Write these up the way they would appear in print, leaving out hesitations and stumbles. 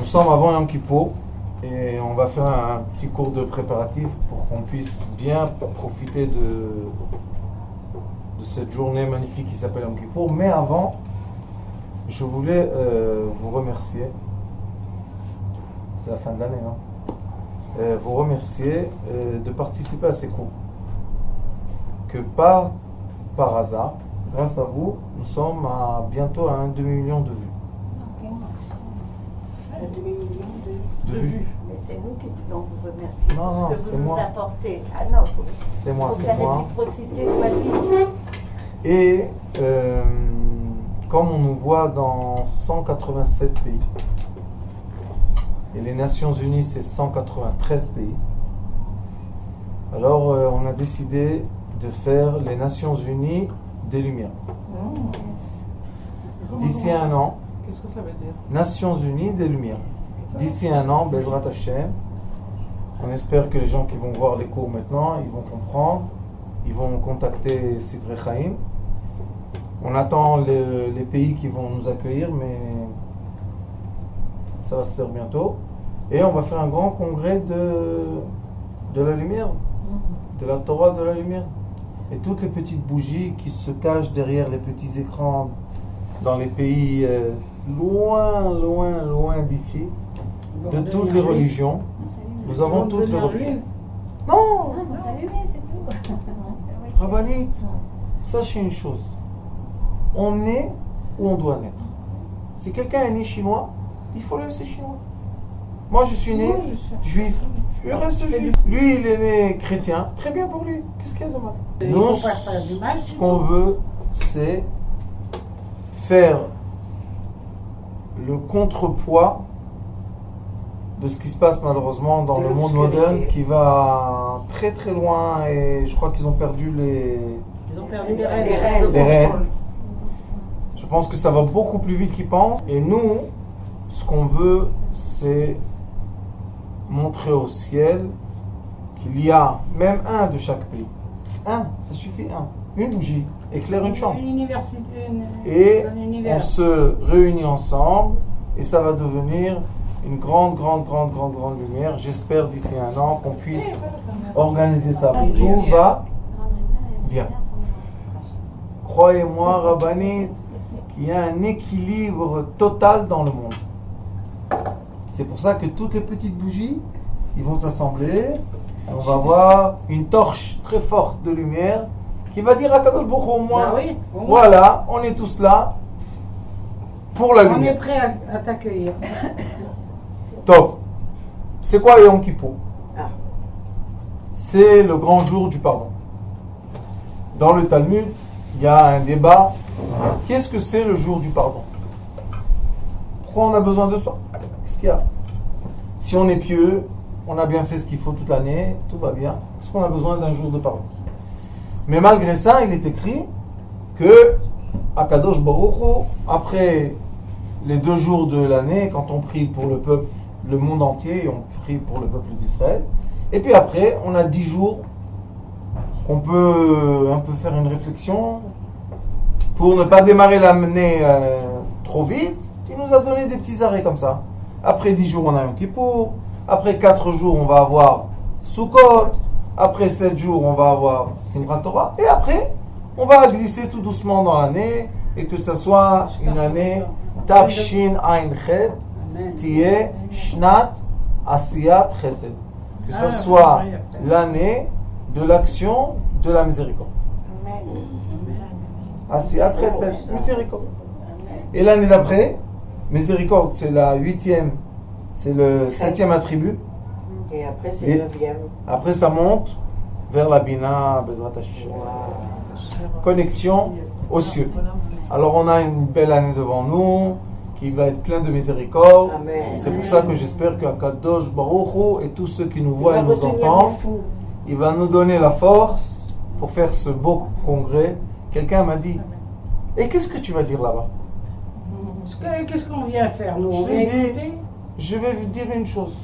sommes avant Yom Kippour et on va faire un petit cours de préparatif pour qu'on puisse bien profiter de cette journée magnifique qui s'appelle Yom Kippour. Mais avant, je voulais vous remercier. C'est la fin de l'année, non? Vous remercier de participer à ces cours. Que par hasard, grâce à vous, nous sommes bientôt à un demi-million de vues. Un demi-million De vues. Mais c'est nous qui devons vous remercier. Non, pour ce c'est que vous moi. nous apportez. Ah non, C'est moi, faut que c'est la moi. réciprocité soit dite. Et comme on nous voit dans 187 pays, et les Nations Unies c'est 193 pays, alors on a décidé de faire les Nations Unies des Lumières. D'ici un an, Qu'est-ce que ça veut dire? Nations Unies des Lumières. D'ici un an, Bezrat Hashem, on espère que les gens qui vont voir les cours maintenant, ils vont comprendre, ils vont contacter Sidrei Chaim. On attend les pays qui vont nous accueillir, mais ça va se faire bientôt. Et on va faire un grand congrès de la lumière, de la Torah de la lumière. Et toutes les petites bougies qui se cachent derrière les petits écrans dans les pays loin d'ici, de toutes les religions. Nous avons toutes les religions. Non, Vous s'allumez, c'est tout. Rabbanit, sachez une chose. On est où on doit naître. Si quelqu'un est né chinois, il faut le laisser chinois. Moi, je suis né juif. Je reste juif. Lui, il est né chrétien. Très bien pour lui. Qu'est-ce qu'il y a de mal? Nous, ce qu'on veut, c'est faire le contrepoids de ce qui se passe malheureusement dans le monde moderne qui va très très loin et je crois qu'ils ont perdu les rênes. Je pense que ça va beaucoup plus vite qu'ils pensent. Et nous, ce qu'on veut, c'est montrer au ciel qu'il y a même un de chaque pays. Un, ça suffit, un. Une bougie éclaire une chambre. Une université. Et un on univers. se réunit ensemble et ça va devenir une grande lumière. J'espère d'ici un an qu'on puisse organiser ça. Tout va bien. Croyez-moi, Rabbanit, qu'il y a un équilibre total dans le monde. C'est pour ça que toutes les petites bougies, ils vont s'assembler. On va avoir une torche très forte de lumière qui va dire à Kadosh Baruch Hu au moins, Ah oui, au moins. voilà, on est tous là pour la On est lumière. prêt à t'accueillir. Tov. C'est quoi Yom Kippour? C'est le grand jour du pardon. Dans le Talmud, il y a un débat. Qu'est-ce que c'est le jour du pardon? Pourquoi on a besoin de ça? Qu'est-ce qu'il y a? Si on est pieux, on a bien fait ce qu'il faut toute l'année, tout va bien. Est-ce qu'on a besoin d'un jour de pardon? Mais malgré ça, il est écrit que Akadosh Baruch Hu, après les 2 jours de l'année, quand on prie pour le peuple, le monde entier, et on prie pour le peuple d'Israël, et puis après, on a 10 jours qu'on peut un peu faire une réflexion pour ne pas démarrer l'année trop vite. Il nous a donné des petits arrêts comme ça. Après 10 jours, on a Yom Kippour. Après 4 jours, on va avoir Sukkot. Après 7 jours, on va avoir Simchat Torah. Et après, on va glisser tout doucement dans l'année et que ce soit une année Tafshin Ain Chet Tiye Shnat Asiyat Chesed. Que ce soit l'année de l'action de la miséricorde. Asiyat Chesed, miséricorde. Et l'année d'après, miséricorde, c'est la 8e, c'est le 7e attribut. Et après, c'est le 9e. Après, ça monte vers la Bina, Bezrat Hashem. Connexion aux cieux. Alors, on a une belle année devant nous qui va être pleine de miséricorde. Amen. C'est pour ça que j'espère qu'Akadosh Baruch Hu et tous ceux qui nous voient et nous entendent, il va nous donner la force pour faire ce beau congrès. Quelqu'un m'a dit, et qu'est-ce que tu vas dire là-bas? Qu'est-ce qu'on vient faire, nous? On Je vient lui dis, écouter? je vais vous dire une chose.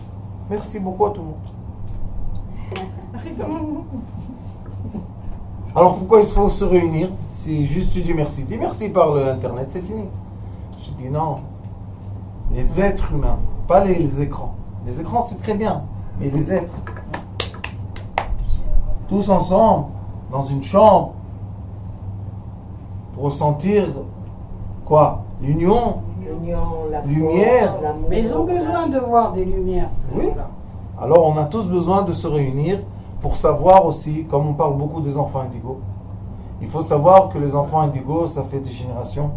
Merci beaucoup à tout le monde. Alors pourquoi il faut se réunir? Si juste tu dis merci. Dis merci par le internet, c'est fini. Je dis non. Les êtres humains, pas les écrans. Les écrans, c'est très bien, mais les êtres. Tous ensemble, dans une chambre, pour ressentir quoi? L'union, L'union, la Lumière. force, l'amour. Mais ils ont besoin de voir des lumières. ces Oui. gens-là. Alors on a tous besoin de se réunir pour savoir aussi, comme on parle beaucoup des enfants indigos, il faut savoir que les enfants indigos, ça fait des générations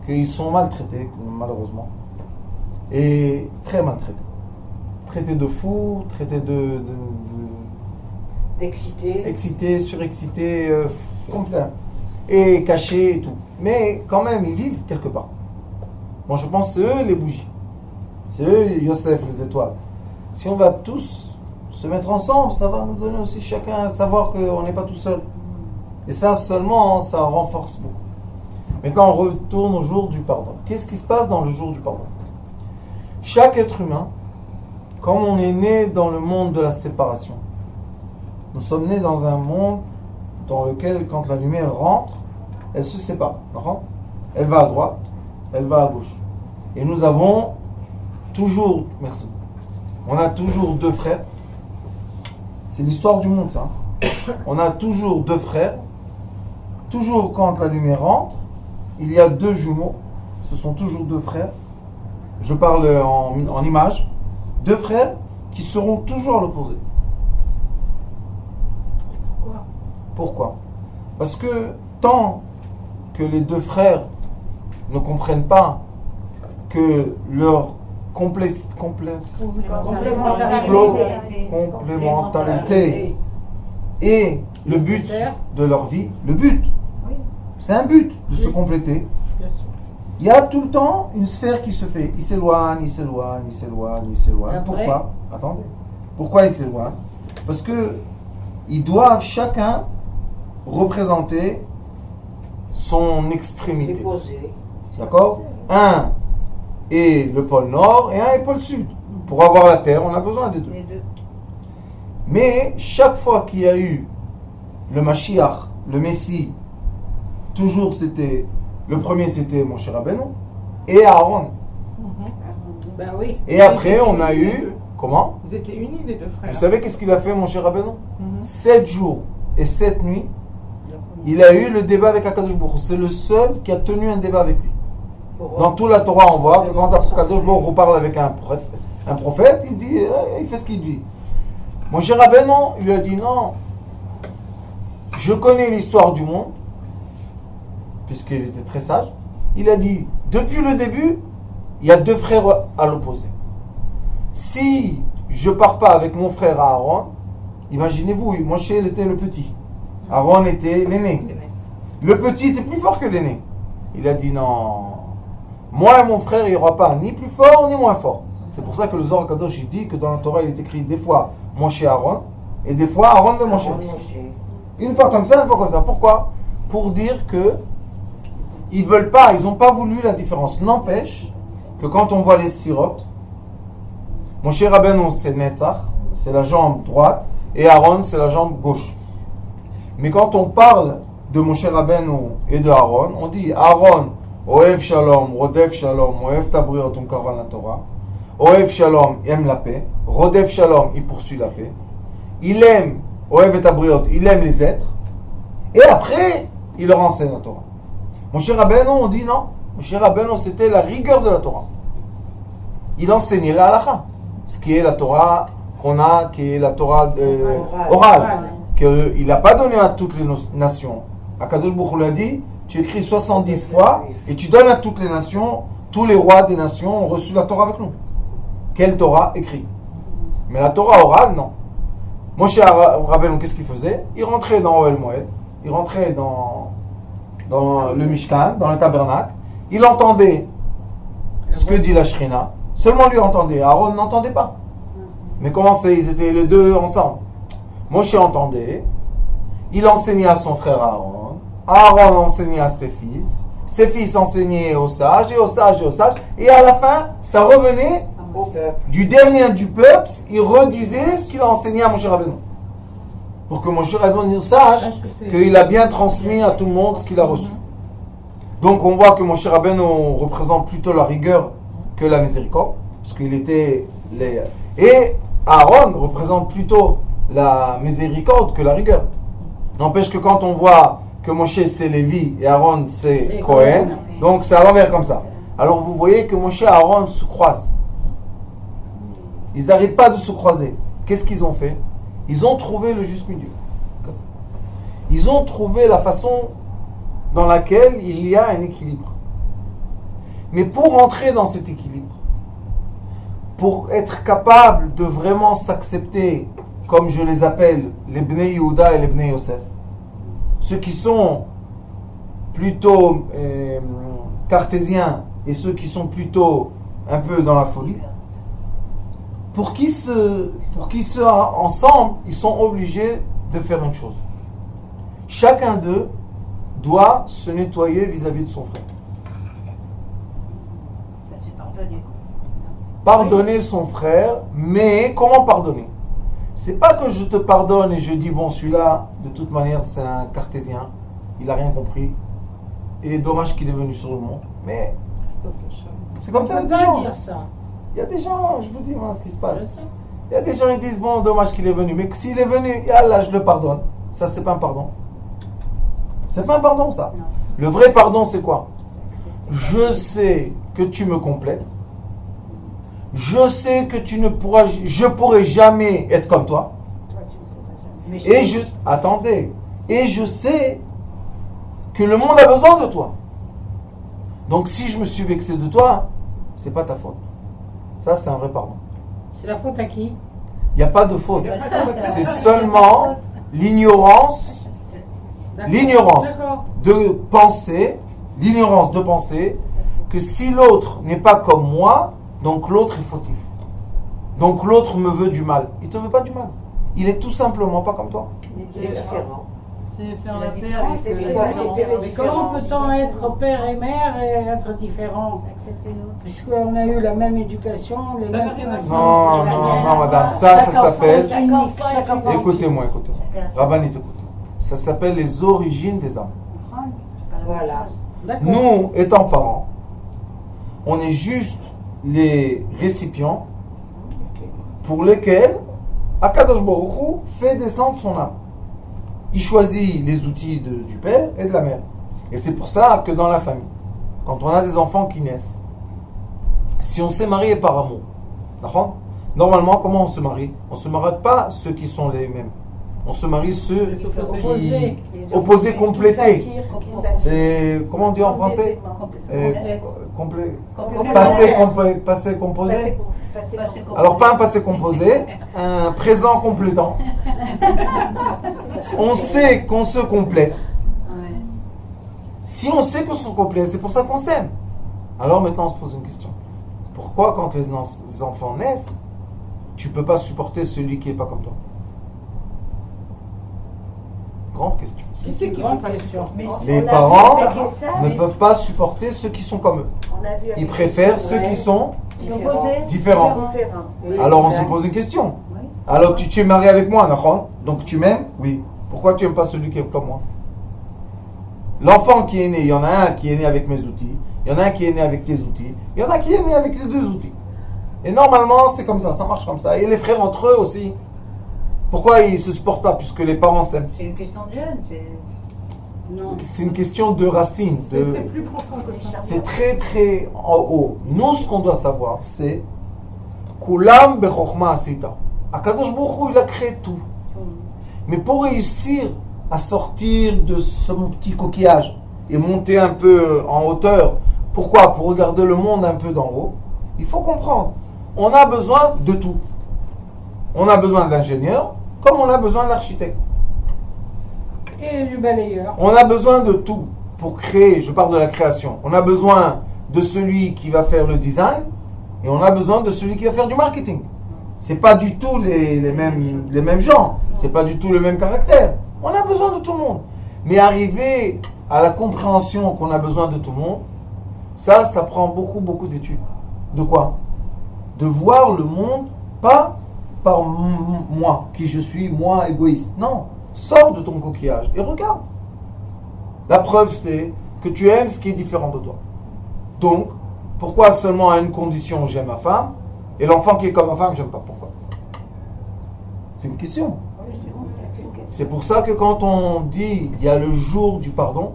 qu'ils sont maltraités, malheureusement. Et très maltraités. Traités de fous, traités D'exciter. excités, surexcités, complets. Et cachés et tout. Mais quand même, ils vivent quelque part. Moi je pense que c'est eux les bougies. C'est eux Yosef, les étoiles. Si on va tous se mettre ensemble, ça va nous donner aussi chacun à savoir qu'on n'est pas tout seul. Et ça seulement, ça renforce beaucoup. Maintenant, on retourne au jour du pardon. Qu'est-ce qui se passe dans le jour du pardon? Chaque être humain, comme on est né dans le monde de la séparation, nous sommes nés dans un monde dans lequel, quand la lumière rentre, elle se sépare. Elle va à droite, elle va à gauche. Et nous avons toujours, merci, on a toujours deux frères. C'est l'histoire du monde, ça. On a toujours deux frères. Toujours quand la lumière rentre, il y a deux jumeaux. Ce sont toujours deux frères. Je parle en image. Deux frères qui seront toujours à l'opposé. Pourquoi? Pourquoi? Parce que tant que les deux frères ne comprennent pas que leur complémentarité est le but Nécessaire. de leur vie, le but, c'est un but de se compléter. Bien sûr. Il y a tout le temps une sphère qui se fait. Il s'éloigne, il s'éloigne, il s'éloigne, il s'éloigne. Après? Pourquoi? Attendez. Pourquoi il s'éloigne? Parce que ils doivent chacun représenter son extrémité. Déposer. D'accord? Un est le pôle nord et un est le pôle sud. Pour avoir la terre, on a besoin des deux. Les deux. Mais chaque fois qu'il y a eu le Mashiach, le Messie, toujours c'était, le premier c'était Moshe Rabbeinu et Aaron. Ben oui. Et après on a eu, comment? Ils étaient unis, les deux frères. Vous savez qu'est-ce qu'il a fait Moshe Rabbeinu? Mhm. 7 jours et 7 nuits, il a eu le débat avec Akadosh Baruch Hu. C'est le seul qui a tenu un débat avec lui. Dans toute la Torah, on voit que quand Akadosh Baruch Hu parle avec un prophète, il dit, il fait ce qu'il dit. Moshe Rabbeinu, il lui a dit non, je connais l'histoire du monde, puisqu'il était très sage. Il a dit, depuis le début, il y a deux frères à l'opposé. Si je pars pas avec mon frère Aaron, imaginez-vous, Moshe il était le petit, Aaron était l'aîné. Le petit était plus fort que l'aîné. Il a dit non, moi et mon frère, il n'y aura pas ni plus fort ni moins fort. C'est pour ça que le Zohar Kadosh il dit que dans la Torah il est écrit des fois Moshe Aaron et des fois Aaron et Moshe. Une fois comme ça, une fois comme ça. Pourquoi? Pour dire que ils veulent pas, ils n'ont pas voulu la différence. N'empêche que quand on voit les sphirotes, Moshe Rabbeinu c'est Netzach, c'est la jambe droite, et Aaron c'est la jambe gauche. Mais quand on parle de Moshe Rabbeinu et de Aaron, on dit Aaron, Oev Shalom, Rodef Shalom, Oev Tabriot, on carve la Torah. Oev Shalom, il aime la paix. Rodef Shalom, il poursuit la paix. Il aime, Oev et Tabriot, il aime les êtres. Et après, il leur enseigne la Torah. Moshe Rabbeinu, on dit non. Moshe Rabbeinu, c'était la rigueur de la Torah. Il enseignait la halakha, ce qui est la Torah qu'on a, qui est la Torah orale. Qu'il n'a pas donné à toutes les nations. Akadosh Baruch Hu l'a dit, tu écris 70 fois et tu donnes à toutes les nations, tous les rois des nations ont reçu la Torah avec nous. Quelle Torah écrit? Mais la Torah orale, non. Moshe Rabbeinu, qu'est-ce qu'il faisait? Il rentrait dans Ohel Moed, il rentrait dans le Mishkan, dans le tabernacle, il entendait ce que dit la Shrina, seulement lui entendait, Aaron n'entendait pas. Mais comment c'est? Ils étaient les deux ensemble. Moshe entendait, il enseignait à son frère Aaron, Aaron enseignait à ses fils enseignaient aux sages, et aux sages, et aux sages, et à la fin, ça revenait du dernier du peuple, il redisait ce qu'il a enseigné à Moshe Rabbeinu. Pour que Moshe Rabbeinu sache qu'il a bien transmis à tout le monde ce qu'il a reçu. Donc on voit que Moshe Rabbeinu représente plutôt la rigueur que la miséricorde, parce qu'il était les... Et Aaron représente plutôt la miséricorde que la rigueur. N'empêche que quand on voit que Moshe c'est Lévi et Aaron c'est Cohen, donc c'est à l'envers comme ça. Alors vous voyez que Moshe et Aaron se croisent. Ils n'arrêtent pas de se croiser. Qu'est-ce qu'ils ont fait? Ils ont trouvé le juste milieu. Ils ont trouvé la façon dans laquelle il y a un équilibre. Mais pour entrer dans cet équilibre, pour être capable de vraiment s'accepter, comme je les appelle, les Bnei Yehuda et les Bnei Yosef, ceux qui sont plutôt cartésiens et ceux qui sont plutôt un peu dans la folie, pour qu'ils soient ensemble, ils sont obligés de faire une chose. Chacun d'eux doit se nettoyer vis-à-vis de son frère. C'est pardonner. Pardonner son frère, mais comment pardonner? C'est pas que je te pardonne et je dis bon celui-là de toute manière c'est un cartésien, il a rien compris et dommage qu'il est venu sur le monde. Mais c'est comme ça. On peut pas dire ça. Il y a des gens, je vous dis moi ce qui se Je passe. sais. Il y a des gens qui disent bon dommage qu'il est venu, mais que s'il est venu, là je le pardonne. Ça c'est pas un pardon. C'est pas un pardon ça. Non. Le vrai pardon c'est quoi? Je sais que tu me complètes. Je sais que je pourrai jamais être comme toi. Toi, tu ne pourras jamais. Attendez. Et je sais que le monde a besoin de toi. Donc si je me suis vexé de toi, c'est pas ta faute. Ça c'est un vrai pardon. C'est la faute à qui? Il n'y a pas de faute. C'est seulement l'ignorance D'accord. de penser, l'ignorance de penser que si l'autre n'est pas comme moi, donc l'autre est fautif. Donc l'autre me veut du mal. Il te veut pas du mal. Il est tout simplement pas comme toi. Mais c'est différent. C'est faire la paix différence, avec c'est les différent, différences. c'est Mais comment peut-on être père et mère et être différent? C'est accepter l'autre. Puisqu'on a eu la même éducation, les mêmes principes. Non, madame. Ça s'appelle... Chaque enfant. Écoutez-moi. Rabbanit, écoutez. Ça s'appelle les origines des âmes. Voilà. D'accord. Nous, étant parents, on est juste les récipients pour lesquels Akadosh Baruch Hu fait descendre son âme. Il choisit les outils du père et de la mère. Et c'est pour ça que dans la famille, quand on a des enfants qui naissent, si on s'est marié par amour, d'accord ? Normalement, comment on se marie? On ne se marie pas ceux qui sont les mêmes. On se marie ceux qui opposés complétés. C'est, comment on dit en français? Passé composé. Alors pas un passé composé, un présent complétant. On sait qu'on se complète. Si on sait qu'on se complète, c'est pour ça qu'on s'aime. Alors maintenant on se pose une question. Pourquoi quand les enfants naissent, tu peux pas supporter celui qui est pas comme toi? Grande question. C'est une grande question. Les parents ne peuvent pas supporter ceux qui sont comme eux. Ils préfèrent ceux qui sont différents. Alors on se pose une question. Alors tu es marié avec moi, d'accord? Donc tu m'aimes? Oui. Pourquoi tu n'aimes pas celui qui est comme moi? L'enfant qui est né, il y en a un qui est né avec mes outils, il y en a un qui est né avec tes outils, il y en a qui est né avec les deux outils. Et normalement c'est comme ça marche comme ça. Et les frères entre eux aussi. Pourquoi ils ne se supportent pas puisque les parents s'aiment? C'est une question de jeune. Non. C'est une question de racines. C'est plus profond que ça. C'est très très en haut. Nous, ce qu'on doit savoir, c'est Kulam bechokma asita. Akadosh Baruch Hu, il a créé tout. Mais pour réussir à sortir de ce petit coquillage et monter un peu en hauteur, pourquoi? Pour regarder le monde un peu d'en haut, il faut comprendre. On a besoin de tout. On a besoin de l'ingénieur, comme on a besoin de l'architecte. Et du balayeur. On a besoin de tout pour créer, je parle de la création. On a besoin de celui qui va faire le design et on a besoin de celui qui va faire du marketing. C'est pas du tout les mêmes gens, c'est pas du tout le même caractère. On a besoin de tout le monde. Mais arriver à la compréhension qu'on a besoin de tout le monde, ça prend beaucoup d'études. De quoi? De voir le monde pas par moi, qui je suis, moi égoïste. Non, sors de ton coquillage et regarde. La preuve c'est que tu aimes ce qui est différent de toi. Donc, Pourquoi seulement à une condition j'aime ma femme et l'enfant qui est comme ma femme j'aime pas? Pourquoi? C'est une question. C'est pour ça que quand on dit il y a le jour du pardon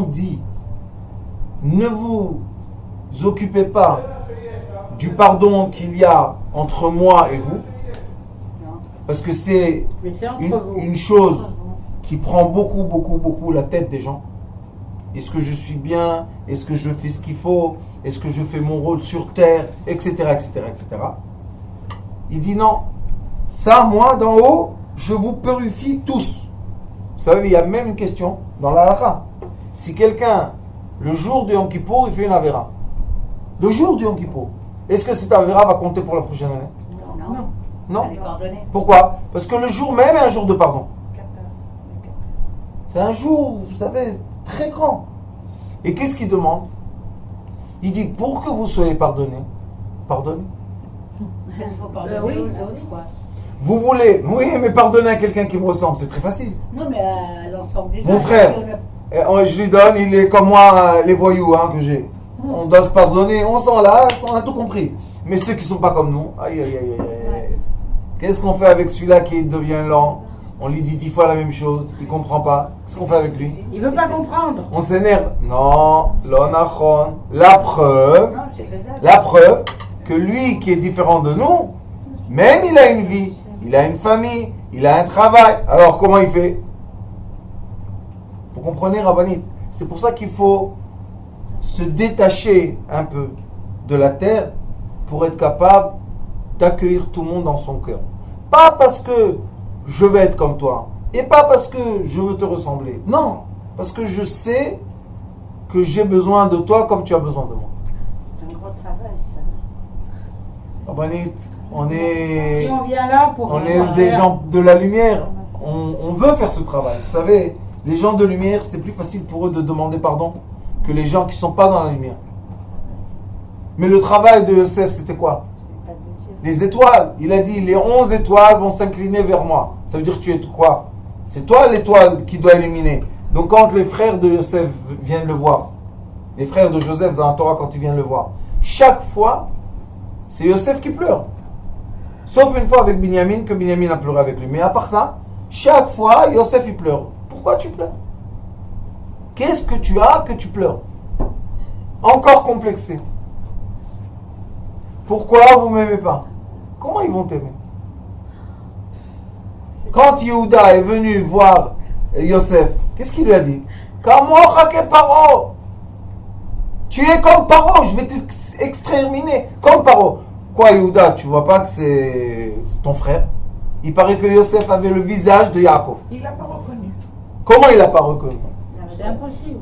dit ne vous occupez pas du pardon qu'il y a entre moi et vous, parce que c'est Mais c'est entre vous. une chose qui prend beaucoup la tête des gens. Est-ce que je suis bien? Est-ce que je fais ce qu'il faut? Est-ce que je fais mon rôle sur terre? Etc. Il dit non. Ça, moi, d'en haut, je vous purifie tous. Vous savez, il y a même une question dans la halakha. Si quelqu'un, le jour du Yom Kippour, il fait une avéra. Le jour du Yom Kippour. Est-ce que cette avéra va compter pour la prochaine année? Non. Non. Elle est pardonnée. Pourquoi? Parce que le jour même est un jour de pardon. C'est un jour, vous savez, très grand. Et qu'est-ce qu'il demande? Il dit, pour que vous soyez pardonné, pardonnez. Il faut pardonner Oui. aux autres, quoi. Vous voulez, oui, mais pardonner à quelqu'un qui me ressemble, c'est très facile. Non, mais à l'ensemble des gens. Mon frère. Je lui donne, il est comme moi, les voyous que j'ai. On doit se pardonner, on s'en lasse, on a tout compris. Mais ceux qui ne sont pas comme nous, aïe. Qu'est-ce qu'on fait avec celui-là qui devient lent? On lui dit 10 fois la même chose, il ne comprend pas. Qu'est-ce qu'on fait avec lui? Il veut pas comprendre. On s'énerve. Non, l'onachon. La preuve Non, c'est faisable. La preuve que lui qui est différent de nous, même il a une vie, il a une famille, il a un travail. Alors comment il fait? Vous comprenez, Rabbanit? C'est pour ça qu'il faut se détacher un peu de la terre pour être capable d'accueillir tout le monde dans son cœur. Pas parce que je vais être comme toi et pas parce que je veux te ressembler. Non, parce que je sais que j'ai besoin de toi comme tu as besoin de moi. C'est un gros travail, ça. Rabbanit, on est... Si on vient là pour... On est des gens de la lumière. On veut faire ce travail. Vous savez, les gens de lumière, c'est plus facile pour eux de demander pardon que les gens qui ne sont pas dans la lumière. Mais le travail de Yosef, c'était quoi? Les étoiles. Il a dit, les 11 étoiles vont s'incliner vers moi. Ça veut dire que tu es quoi? C'est toi l'étoile qui doit illuminer. Donc quand les frères de Yosef viennent le voir, les frères de Joseph dans la Torah quand ils viennent le voir, chaque fois, c'est Yosef qui pleure. Sauf une fois avec Binyamin, que Binyamin a pleuré avec lui. Mais à part ça, chaque fois, Yosef il pleure. Pourquoi tu pleures? Qu'est-ce que tu as que tu pleures? Encore complexé. Pourquoi vous ne m'aimez pas? Comment ils vont t'aimer? Quand Yehuda est venu voir Yosef, qu'est-ce qu'il lui a dit? Paro. Tu es comme Paro, je vais t'exterminer comme Paro. Quoi, Yehuda, tu vois pas que c'est ton frère? Il paraît que Yosef avait le visage de Yaakov. Il l'a pas reconnu. Comment il l'a pas reconnu? C'est impossible.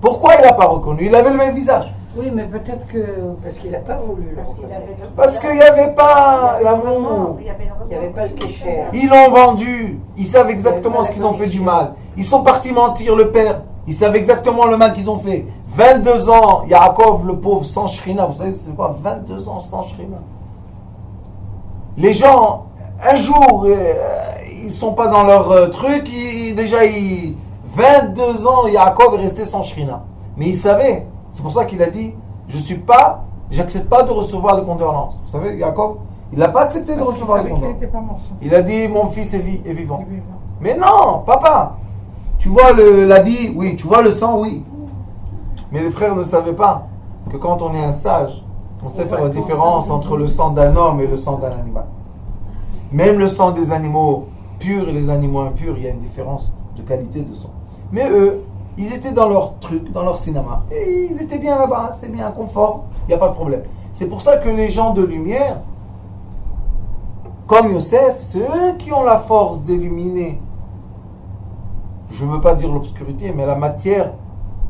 Pourquoi il l'a pas reconnu? Il avait le même visage. Oui, mais peut-être que... Parce qu'il n'a pas voulu le Parce qu'il reconnaître. avait le- Parce qu'il n'y avait pas l'amour. Il y avait le Il n'y avait pas le kécher. Ils l'ont vendu. Ils savent exactement ce qu'ils ont fait du mal. Ils sont partis mentir le père. Ils savent exactement le mal qu'ils ont fait. 22 ans, Yaakov, le pauvre, sans shrina. Vous savez, c'est quoi 22 ans sans shrina? Les gens, un jour, ils sont pas dans leur truc. 22 ans, Yaakov est resté sans shrina. Mais il savait. C'est pour ça qu'il a dit, j'accepte pas de recevoir les condoléances. Vous savez, Yaakov, il n'a pas accepté de Parce qu'il recevoir les savait qu'il condoléances. n'était pas mort. son Il a dit, mon fils est vivant. fils. Mais non, papa, tu vois l'habit, oui, tu vois le sang, oui. Mais les frères ne savaient pas que quand on est un sage, on sait faire la différence entre le sang d'un homme et le sang d'un animal. Même le sang des animaux purs et les animaux impurs, il y a une différence de qualité de sang. Mais eux, ils étaient dans leur truc, dans leur cinéma, et ils étaient bien là-bas, c'est bien, confort, il n'y a pas de problème. C'est pour ça que les gens de lumière, comme Yosef, c'est eux qui ont la force d'illuminer, je ne veux pas dire l'obscurité, mais la matière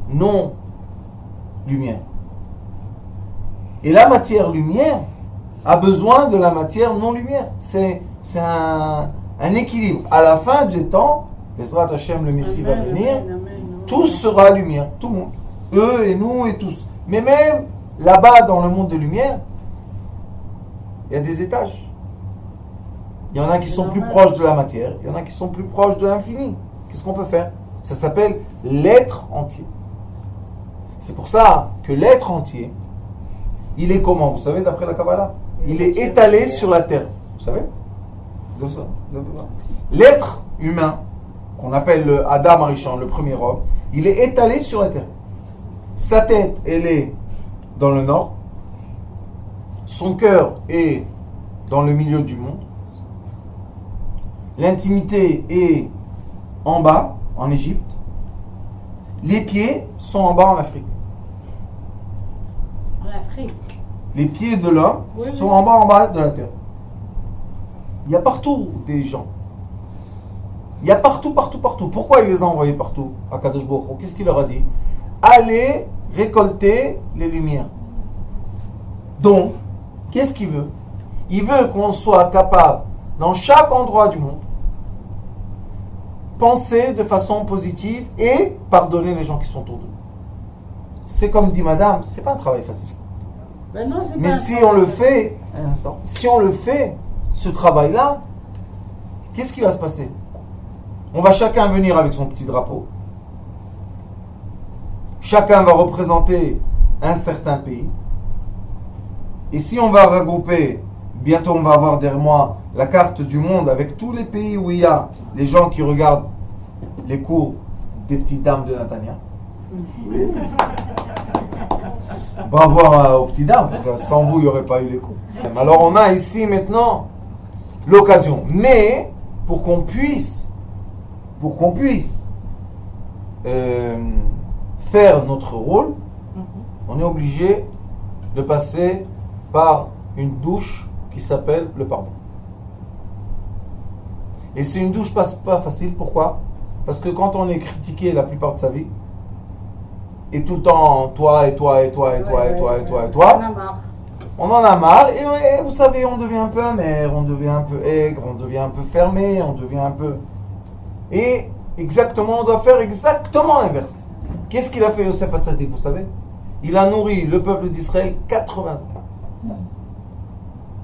non lumière. Et la matière lumière a besoin de la matière non lumière. C'est un équilibre. À la fin du temps, Bezrat Hashem, le Messie va venir, tout sera lumière, tout le monde. Eux et nous et tous. Mais même là-bas, dans le monde de lumière, il y a des étages. Il y en a qui sont plus proches de la matière, il y en a qui sont plus proches de l'infini. Qu'est-ce qu'on peut faire? Ça s'appelle l'être entier. C'est pour ça que l'être entier, il est comment? Vous savez, d'après la Kabbalah, il est étalé sur la terre. Vous savez? Vous avez ça? Vous avez ça? L'être humain, qu'on appelle le Adam Arishon, le premier homme, il est étalé sur la terre. Sa tête, elle est dans le nord. Son cœur est dans le milieu du monde. L'intimité est en bas, en Égypte. Les pieds sont en bas, en Afrique. En Afrique. Les pieds de l'homme Oui, sont oui. en bas de la terre. Il y a partout des gens. Il y a partout. Pourquoi il les a envoyés partout à Kadosh Baruch Hu? Qu'est-ce qu'il leur a dit? Allez récolter les lumières. Donc, qu'est-ce qu'il veut? Il veut qu'on soit capable, dans chaque endroit du monde, penser de façon positive et pardonner les gens qui sont autour de nous. C'est comme dit madame, c'est pas un travail facile. Ben non, c'est Mais pas si un on le problème. fait, un instant, si on le fait, ce travail-là, qu'est-ce qui va se passer? On va chacun venir avec son petit drapeau. Chacun va représenter un certain pays. Et si on va regrouper, bientôt on va avoir derrière moi la carte du monde avec tous les pays où il y a les gens qui regardent les cours des petites dames de Natania. Bravo aux petites dames, parce que sans vous, il n'y aurait pas eu les cours. Alors on a ici maintenant l'occasion. Mais pour qu'on puisse faire notre rôle, on est obligé de passer par une douche qui s'appelle le pardon. Et c'est une douche pas facile. Pourquoi? Parce que quand on est critiqué la plupart de sa vie, et tout le temps toi, on en a marre, et vous savez, on devient un peu amer, on devient un peu aigre, on devient un peu fermé, on devient un peu... Et exactement, on doit faire exactement l'inverse. Qu'est-ce qu'il a fait Yosef Hatzadik, vous savez? Il a nourri le peuple d'Israël 80 ans.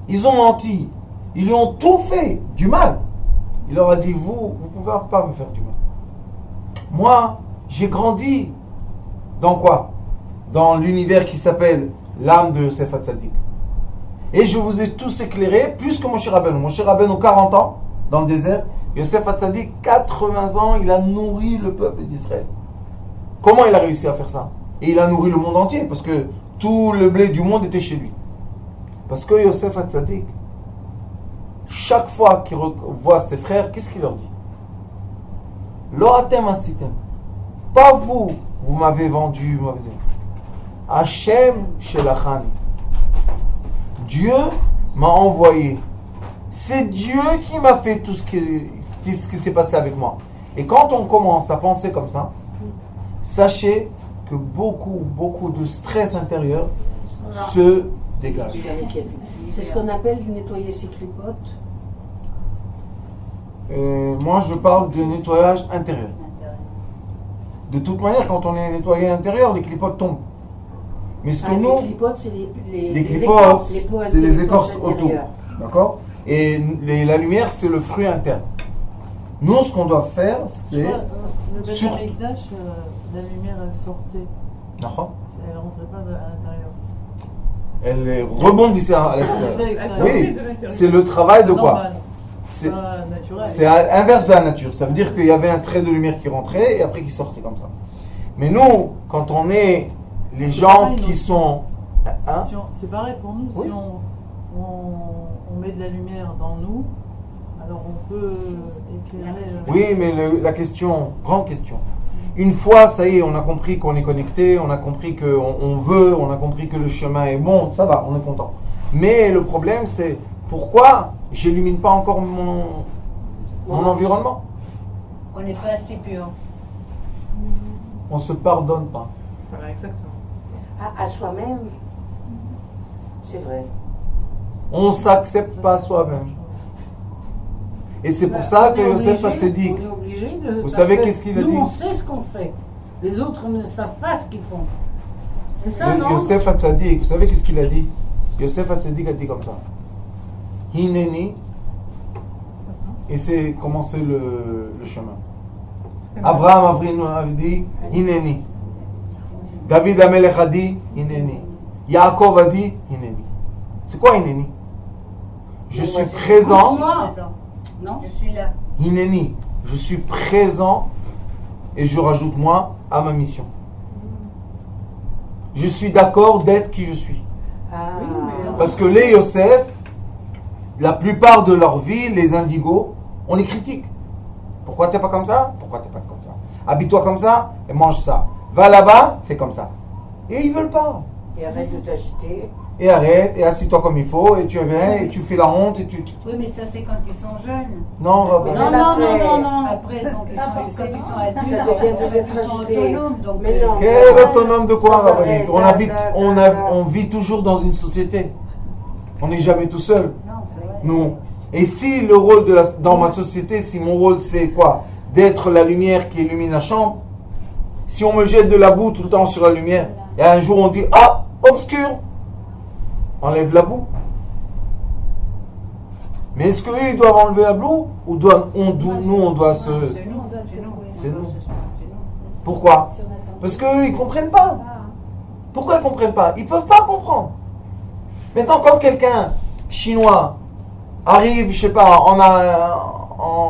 Ils ont menti, ils lui ont tout fait du mal. Il leur a dit, vous ne pouvez pas me faire du mal. Moi, j'ai grandi dans quoi? Dans l'univers qui s'appelle l'âme de Yosef Hatzadik. Et je vous ai tous éclairés, plus que Moshe Rabbeinu. Moshe Rabbeinu, 40 ans dans le désert. Yosef Hatzadik, 80 ans, il a nourri le peuple d'Israël. Comment il a réussi à faire ça? Et il a nourri le monde entier, parce que tout le blé du monde était chez lui. Parce que Yosef Hatzadik, chaque fois qu'il voit ses frères, qu'est-ce qu'il leur dit? Lo atem asitem. Pas vous, vous m'avez vendu, vous m'avez dit. Hachem shelachani. Dieu m'a envoyé. C'est Dieu qui m'a fait tout ce qui s'est passé avec moi. Et quand on commence à penser comme ça, sachez que beaucoup de stress intérieur se dégage. C'est ce qu'on appelle nettoyer ses clipotes. Moi, je parle de nettoyage intérieur. De toute manière, quand on est nettoyé intérieur, les clipotes tombent. Mais ce que nous... Les clipotes, c'est les clipotes, c'est les écorces autour. intérieures. D'accord? Et la lumière, c'est le fruit interne. Nous, ce qu'on doit faire, c'est... Le Sur- Beth Amikdash, la lumière, elle sortait. D'accord. Elle ne rentrait pas à l'intérieur. Elle rebondissait à l'extérieur. C'est Oui, c'est le travail de quoi? normal. C'est Pas naturel. c'est à l'inverse de la nature. Ça veut dire qu'il y avait un trait de lumière qui rentrait et après qui sortait comme ça. Mais nous, quand on est les gens qui sont... Hein? Si c'est pareil pour nous, Oui. si on met de la lumière dans nous, alors on peut éclairer. Oui, mais la question, grande question. Une fois, ça y est, on a compris qu'on est connecté, on a compris qu'on veut, on a compris que le chemin est bon, ça va, on est content. Mais le problème, c'est pourquoi j'illumine pas encore mon environnement? On n'est pas assez pur. On se pardonne pas. Voilà, exactement. À soi-même, c'est vrai. On s'accepte pas soi-même. Et c'est pour ça que Yosef Hatzadik, On est obligé de... vous parce savez que qu'est-ce qu'il a dit? Nous, on sait ce qu'on fait. Les autres ne savent pas ce qu'ils font. C'est ça, non? Yosef Hatzadik, vous savez qu'est-ce qu'il a dit? Yosef Hatzadik a dit comme ça. Hineni. Et c'est commencer le chemin. Abraham Avrinu avait dit Hineni. David Amelech a dit Hineni. Yaakov a dit Hineni. C'est quoi Hineni? Je suis présent. Non. Je suis là. Hineni. Je suis présent et je rajoute moi à ma mission. Je suis d'accord d'être qui je suis. Parce que les Yosef, la plupart de leur vie, les indigos, on les critique. Pourquoi t'es pas comme ça? Pourquoi t'es pas comme ça? Habille-toi comme ça et mange ça. Va là-bas, fais comme ça. Et ils veulent pas. Et arrête de t'agiter. Et arrête, et assis-toi comme il faut, et tu es bien, et tu fais la honte, et tu... Oui, mais ça, c'est quand ils sont jeunes. Non, Rabbi. Non. Après, donc, Pas quand forcément. ils sont adultes, Ça devient des ils sont étrangers. autonomes. Donc, Mais non. Quel autonome de quoi, Sans Rabbi? arrêt, On vit toujours dans une société. On n'est jamais tout seul. non, c'est vrai. Non. Et si le rôle dans ma société, si mon rôle c'est quoi? D'être la lumière qui illumine la chambre. Si on me jette de la boue tout le temps sur la lumière, et un jour on dit ah, obscur, enlève la boue. Mais est-ce qu'eux ils doivent enlever la boue ou nous on doit se. C'est nous, c'est nous. C'est nous. Pourquoi? Parce qu'eux ils comprennent pas. Pourquoi ils comprennent pas? Ils peuvent pas comprendre. Maintenant quand quelqu'un chinois arrive, je sais pas,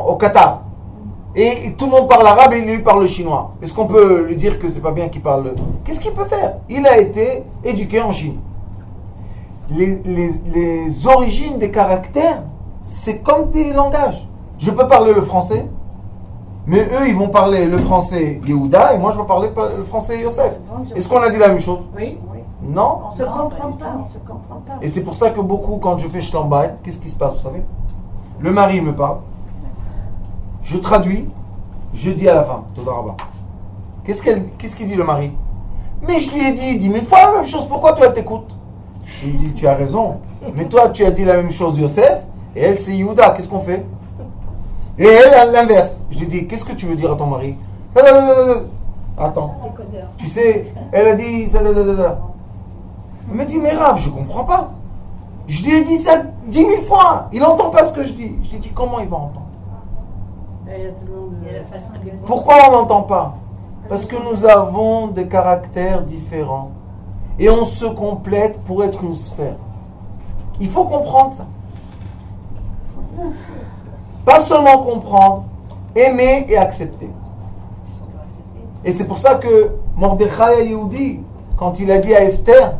au Qatar, et tout le monde parle arabe et lui parle chinois. Est-ce qu'on peut lui dire que c'est pas bien qu'il parle? Qu'est-ce qu'il peut faire? Il a été éduqué en Chine. Les origines des caractères, c'est comme des langages. Je peux parler le français, mais eux, ils vont parler le français Yehuda et moi, je vais parler le français Yosef. Est-ce qu'on a dit la même chose? Oui. Non. On se comprend pas. Et c'est pour ça que beaucoup, quand je fais Shlambait, qu'est-ce qui se passe, vous savez? Le mari me parle, je traduis, je dis à la femme, Todarabah. Qu'est-ce qu'il dit le mari? Mais je lui ai dit 10 000 fois la même chose, pourquoi toi elle t'écoute? Je lui ai dit, tu as raison, mais toi tu as dit la même chose Yosef, et elle c'est Yehuda, qu'est-ce qu'on fait? Et elle à l'inverse. Je lui ai dit, qu'est-ce que tu veux dire à ton mari? Attends, tu sais, elle a dit ça. Elle me dit, mais Rav, je comprends pas. Je lui ai dit ça 10 000 fois. Il n'entend pas ce que je dis. Je lui ai dit, comment il va entendre? Il y a tellement de- Il y a la façon de Pourquoi on n'entend pas? Parce que nous avons des caractères différents. Et on se complète pour être une sphère. Il faut comprendre ça. Pas seulement comprendre, aimer et accepter. Et c'est pour ça que Mordechai Yehudi, quand il a dit à Esther,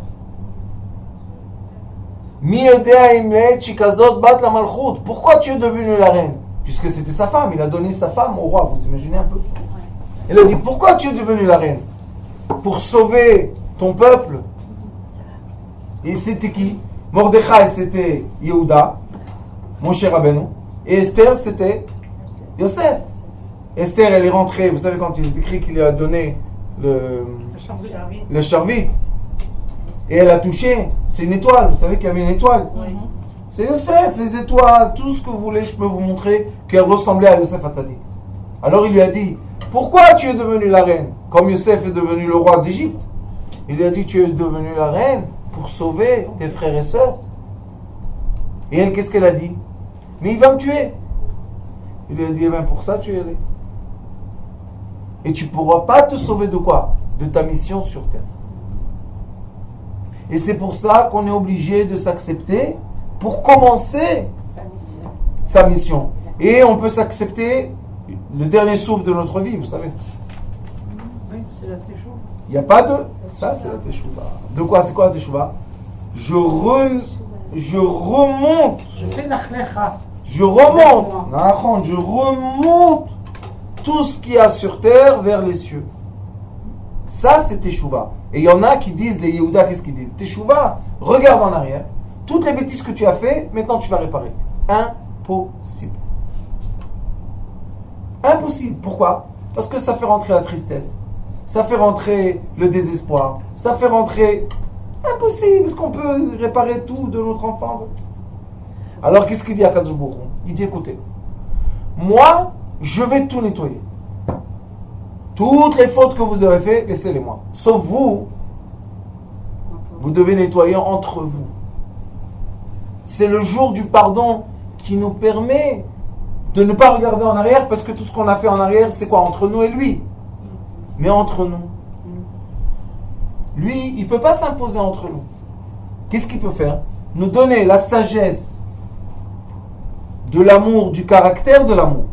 Mi yodea imlet shikazot bat la malchut. Pourquoi tu es devenue la reine? Puisque c'était sa femme, il a donné sa femme au roi, vous imaginez un peu? Il a dit, pourquoi tu es devenue la reine? Pour sauver ton peuple. Et c'était qui? Mordechai, c'était Yehuda, Moshe Rabbeinu. Et Esther, c'était Yosef. Esther, elle est rentrée, vous savez, quand il est écrit qu'il lui a donné le charvit, et elle a touché, c'est une étoile, vous savez qu'il y avait une étoile. Oui. C'est Yosef, les étoiles, tout ce que vous voulez, je peux vous montrer qu'elle ressemblait à Yosef Hatzadik. Alors il lui a dit, pourquoi tu es devenue la reine? Comme Yosef est devenu le roi d'Égypte. Il lui a dit, tu es devenue la reine pour sauver tes frères et sœurs. Et elle, qu'est-ce qu'elle a dit? Mais il va me tuer. Il lui a dit, eh bien pour ça tu es allé. Et tu ne pourras pas te sauver de quoi? De ta mission sur terre. Et c'est pour ça qu'on est obligé de s'accepter pour commencer sa mission. Et on peut s'accepter le dernier souffle de notre vie, vous savez. Oui, c'est la teshuva. Il n'y a pas de... Ça, c'est la teshuva. De quoi? C'est quoi la teshuva? Je remonte. Je fais la chlecha. Je remonte tout ce qu'il y a sur terre vers les cieux. Ça, c'est teshuva. Et il y en a qui disent, les Yehuda, qu'est-ce qu'ils disent? Teshuva, regarde en arrière. Toutes les bêtises que tu as fait, maintenant tu vas réparer. Impossible. Impossible. Pourquoi? Parce que ça fait rentrer la tristesse. Ça fait rentrer le désespoir. Ça fait rentrer... Impossible. Est-ce qu'on peut réparer tout de notre enfant? Alors, qu'est-ce qu'il dit à Kadosh Baruch Hu? Il dit, écoutez, moi, je vais tout nettoyer. Toutes les fautes que vous avez faites, laissez-les-moi. Sauf vous, vous devez nettoyer entre vous. C'est le jour du pardon qui nous permet de ne pas regarder en arrière, parce que tout ce qu'on a fait en arrière, c'est quoi? Entre nous et lui. Mais entre nous. lui, il ne peut pas s'imposer entre nous. Qu'est-ce qu'il peut faire? Nous donner la sagesse de l'amour, du caractère de l'amour,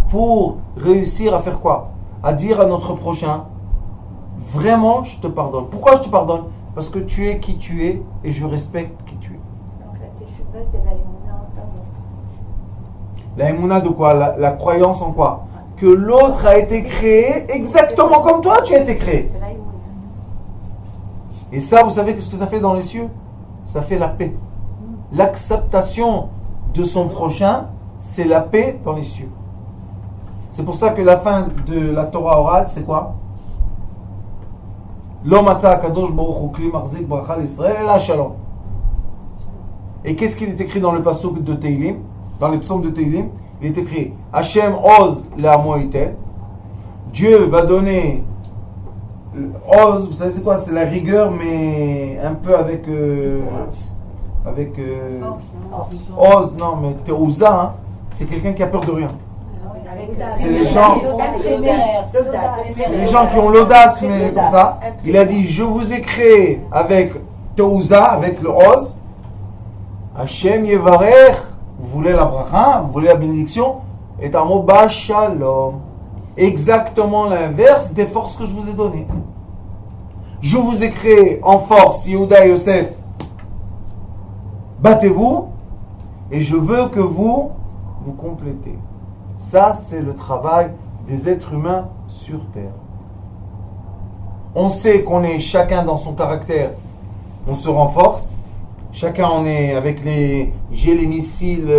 pour réussir à faire quoi? À dire à notre prochain, vraiment, je te pardonne. Pourquoi je te pardonne? Parce que tu es qui tu es et je respecte qui tu es. Donc la teshuva, c'est la émouna en tant que La émouna de quoi? La croyance en quoi? Que l'autre a été créé exactement comme toi, tu as été créé. c'est la émouna. Et ça, vous savez ce que ça fait dans les cieux? Ça fait la paix. L'acceptation de son prochain, c'est la paix dans les cieux. C'est pour ça que la fin de la Torah orale, c'est quoi? Lo matza kadosh baruch hu kli marzik bracha l'Israël ela shalom. Et qu'est-ce qu'il est écrit dans le pasuk de Teilim? Dans les psaumes de Teilim, il est écrit Hachem oz le'amo yitel. Dieu va donner oz, vous savez c'est quoi? C'est la rigueur, mais un peu avec oz, non, mais teouza, hein, c'est quelqu'un qui a peur de rien. C'est les gens, c'est les gens qui ont l'audace, mais comme ça. Il a dit, je vous ai créé avec teouza, avec le oz. Hachem yevarech, vous voulez la bracha, vous voulez la bénédiction, et amo ba shalom. Exactement l'inverse des forces que je vous ai données. Je vous ai créé en force, Yehuda et Yosef. Battez-vous, et je veux que vous complétez. Ça, c'est le travail des êtres humains sur Terre. On sait qu'on est chacun dans son caractère, on se renforce. Chacun on est avec les... J'ai les missiles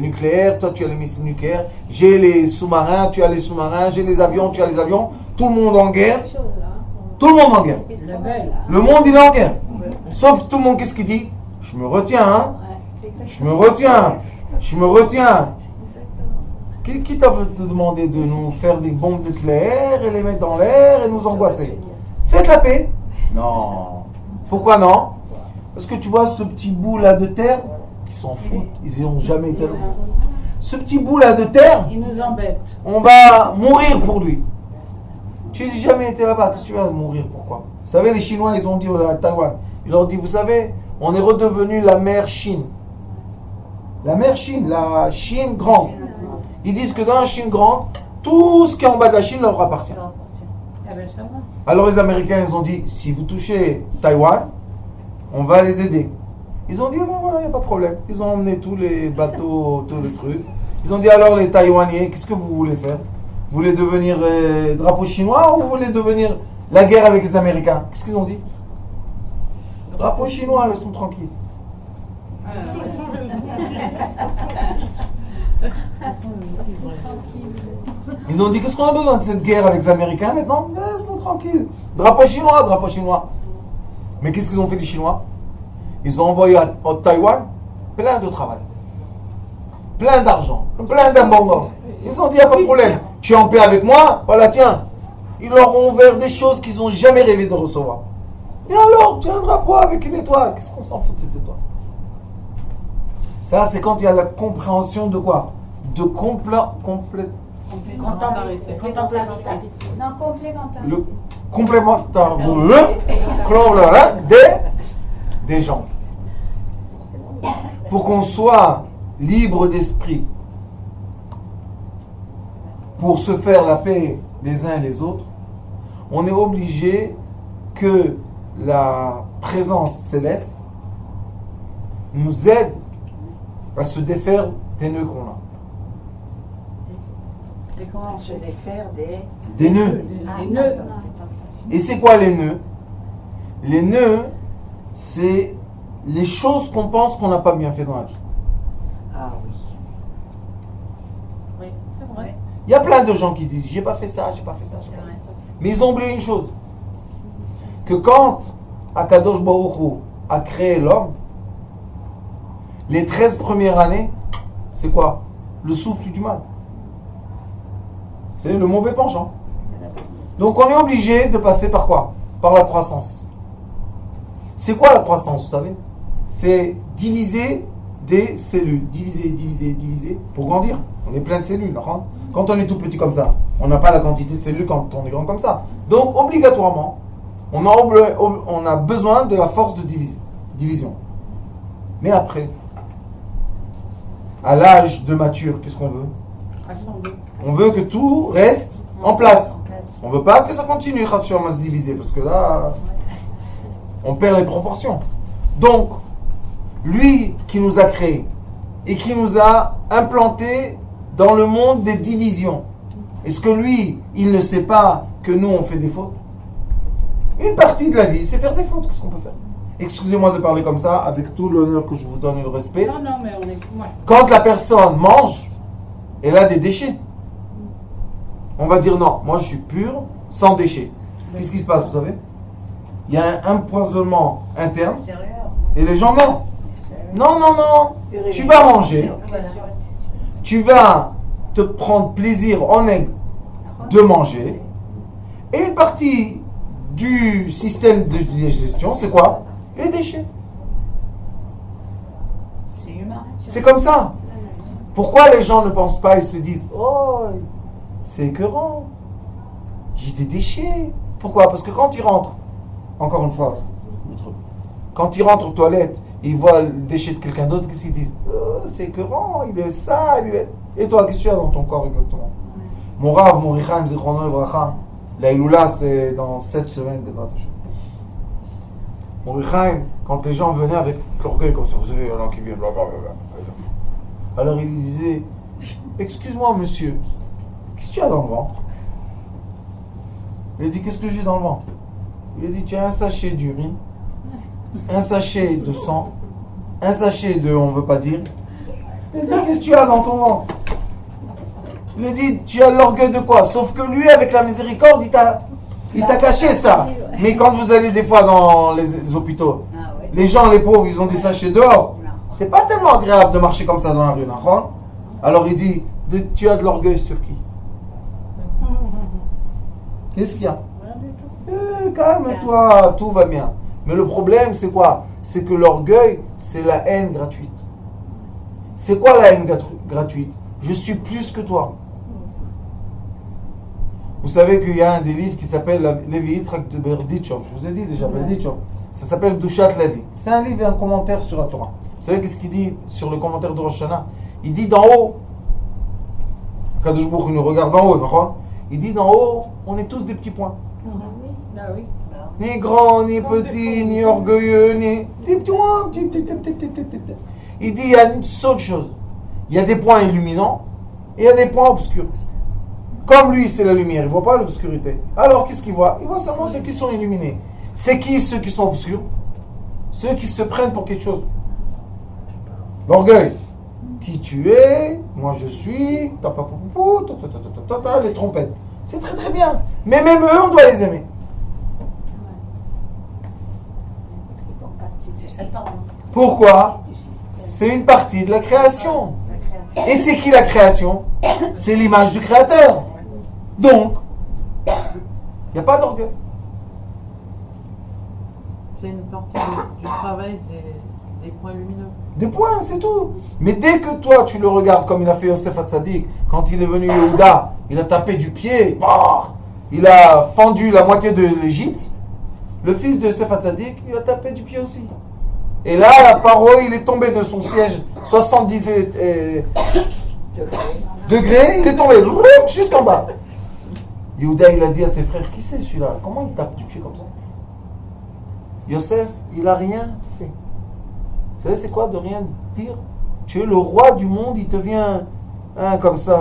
nucléaires, toi tu as les missiles nucléaires. J'ai les sous-marins, tu as les sous-marins. J'ai les avions, tu as les avions. Tout le monde en guerre. Tout le monde en guerre. Le monde il est en guerre. Sauf tout le monde, qu'est-ce qu'il dit? Je me retiens, hein. Je me retiens. Je me retiens. Qui t'a demandé de nous faire des bombes nucléaires et les mettre dans l'air et nous angoisser? Faites la paix. Non. Pourquoi non? Parce que tu vois ce petit bout là de terre, qui s'en foutent, ils n'ont jamais été là. Ce petit bout là de terre, Il nous embête. on va mourir pour lui. Tu n'as jamais été là-bas, qu'est-ce que tu vas mourir? Pourquoi? Vous savez, les Chinois, ils ont dit à Taïwan, ils leur ont dit, vous savez, on est redevenu la mer Chine. La mer Chine, la Chine grande. Ils disent que dans la Chine grande, tout ce qui est en bas de la Chine leur appartient. Eh ben, ça va. Alors les Américains, ils ont dit, si vous touchez Taïwan, on va les aider. Ils ont dit, bon voilà, il n'y a pas de problème. Ils ont emmené tous les bateaux, tous les trucs. Ils ont dit, alors les Taïwanais, qu'est-ce que vous voulez faire? Vous voulez devenir drapeau chinois ou vous voulez devenir la guerre avec les Américains? Qu'est-ce qu'ils ont dit? Drapeau chinois, laisse-nous tranquille. Ils ont dit, qu'est-ce qu'on a besoin de cette guerre avec les Américains maintenant? Laisse-nous tranquille. Drapeau chinois, drapeau chinois. Mais qu'est-ce qu'ils ont fait les Chinois? Ils ont envoyé au Taïwan plein de travail, plein d'argent, plein d'abondance. Ils ont dit, il n'y a pas de problème. Tu es en paix avec moi? Voilà, tiens. Ils leur ont ouvert des choses qu'ils n'ont jamais rêvé de recevoir. Et alors, tu as un drapeau avec une étoile. Qu'est-ce qu'on s'en fout de cette étoile? Ça, c'est quand il y a la compréhension de quoi? De complémentarité. Non, complémentarité. Le des gens. Pour qu'on soit libre d'esprit, pour se faire la paix les uns et les autres, on est obligé que la présence céleste nous aide à se défaire des nœuds qu'on a. Et comment Se défaire des... Des nœuds. Les nœuds. Et c'est quoi les nœuds? Les nœuds, c'est les choses qu'on pense qu'on n'a pas bien fait dans la vie. Ah oui. Oui, c'est vrai. Il y a plein de gens qui disent j'ai pas fait ça, j'ai pas fait ça, j'ai pas fait ça. Mais ils ont oublié une chose. Que quand Akadosh Baruch Hu a créé l'homme, les 13 premières années, c'est quoi? Le souffle du mal. C'est le mauvais penchant. Donc on est obligé de passer par quoi? Par la croissance. C'est quoi la croissance, vous savez? C'est diviser des cellules. Diviser pour grandir. On est plein de cellules. Hein? Quand on est tout petit comme ça, on n'a pas la quantité de cellules quand on est grand comme ça. Donc obligatoirement, On a besoin de la force de division. Mais après, à l'âge de mature, qu'est-ce qu'on veut? Rassembler. On veut que tout reste en place. On veut pas que ça continue à se diviser, parce que là, on perd les proportions. Donc, lui qui nous a créés et qui nous a implantés dans le monde des divisions, est-ce que lui, il ne sait pas que nous, on fait des fautes? Une partie de la vie, c'est faire des fautes. Qu'est-ce qu'on peut faire? Excusez-moi de parler comme ça, avec tout l'honneur que je vous donne et le respect. Non, non, mais on est. Ouais. Quand la personne mange, elle a des déchets. On va dire non, moi je suis pur, sans déchets. Qu'est-ce qui se passe, vous savez? Il y a un empoisonnement interne Intérieur. et les gens meurent. Non, non, non. Tu vas manger, tu vas te prendre plaisir en aigle de manger. Et une partie du système de digestion, c'est quoi? Les déchets. C'est humain. C'est comme ça. Pourquoi les gens ne pensent pas et se disent oh, c'est écœurant, il y a des déchets. Pourquoi? Parce que quand ils rentrent, encore une fois, quand ils rentrent aux toilettes et ils voient le déchet de quelqu'un d'autre, qu'est-ce qu'ils disent? Oh, c'est écœurant, il est sale. Et toi, qu'est-ce que tu as dans ton corps exactement? Mon Rav, mon Richaim, Zichrono Levracha, la Iloula, c'est dans 7 semaines, Bezrat Hashem. Mon Richaim, quand les gens venaient avec l'orgueil comme ça, vous savez, il y en a qui viennent, blablabla. Alors il disait, excuse-moi monsieur, qu'est-ce que tu as dans le ventre? Il a dit, qu'est-ce que j'ai dans le ventre? Il a dit, tu as un sachet d'urine, un sachet de sang, un sachet de on ne veut pas dire. Il a dit, qu'est-ce que tu as dans ton ventre? Il a dit, tu as l'orgueil de quoi? Sauf que lui, avec la miséricorde, il t'a caché ça. Mais quand vous allez des fois dans les hôpitaux, Ah ouais. les gens, les pauvres, ils ont des sachets dehors. C'est pas tellement agréable de marcher comme ça dans la rue, non? Alors il dit, tu as de l'orgueil sur qui? Qu'est-ce qu'il y a? Calme-toi, tout va bien. Mais le problème, c'est quoi? C'est que l'orgueil, c'est la haine gratuite. C'est quoi la haine gratuite? Je suis plus que toi. Vous savez qu'il y a un des livres qui s'appelle Levi Yitzhak de Berdichov. Je vous ai dit déjà, Berdichov. Ça s'appelle Dushat Levi. C'est un livre et un commentaire sur la Torah. Vous savez qu'est-ce qu'il dit sur le commentaire de Rosh Hashanah? Il dit d'en haut, Kadosh Baruch Hu nous regarde d'en haut, d'accord? Il dit d'en haut, on est tous des petits points. Ah oui. Ni grands, ni petits, ni orgueilleux, ni des petits points. Il dit il y a une seule chose. Il y a des points illuminants et il y a des points obscurs. Comme lui, c'est la lumière, il ne voit pas l'obscurité. Alors, qu'est-ce qu'il voit? Il voit seulement ceux qui sont illuminés. C'est qui ceux qui sont obscurs? Ceux qui se prennent pour quelque chose. L'orgueil. Qui tu es? Moi je suis. Les trompettes. C'est très très bien. Mais même eux, on doit les aimer. Pourquoi? C'est une partie de la création. Et c'est qui la création? C'est l'image du créateur. Donc, il n'y a pas d'orgueil. C'est une partie du travail des points lumineux. Des points, c'est tout. Mais dès que toi, tu le regardes comme il a fait Yosef Hatzadik, quand il est venu Yehuda, il a tapé du pied, il a fendu la moitié de l'Égypte. Le fils de Yosef Hatzadik, il a tapé du pied aussi. Et là, Paro, il est tombé de son siège 70 degrés, il est tombé juste en bas. Yehuda, il a dit à ses frères, qui c'est celui-là? Comment il tape du pied comme ça? Yosef, il n'a rien fait. Vous savez, c'est quoi de rien dire? Tu es le roi du monde, il te vient comme ça.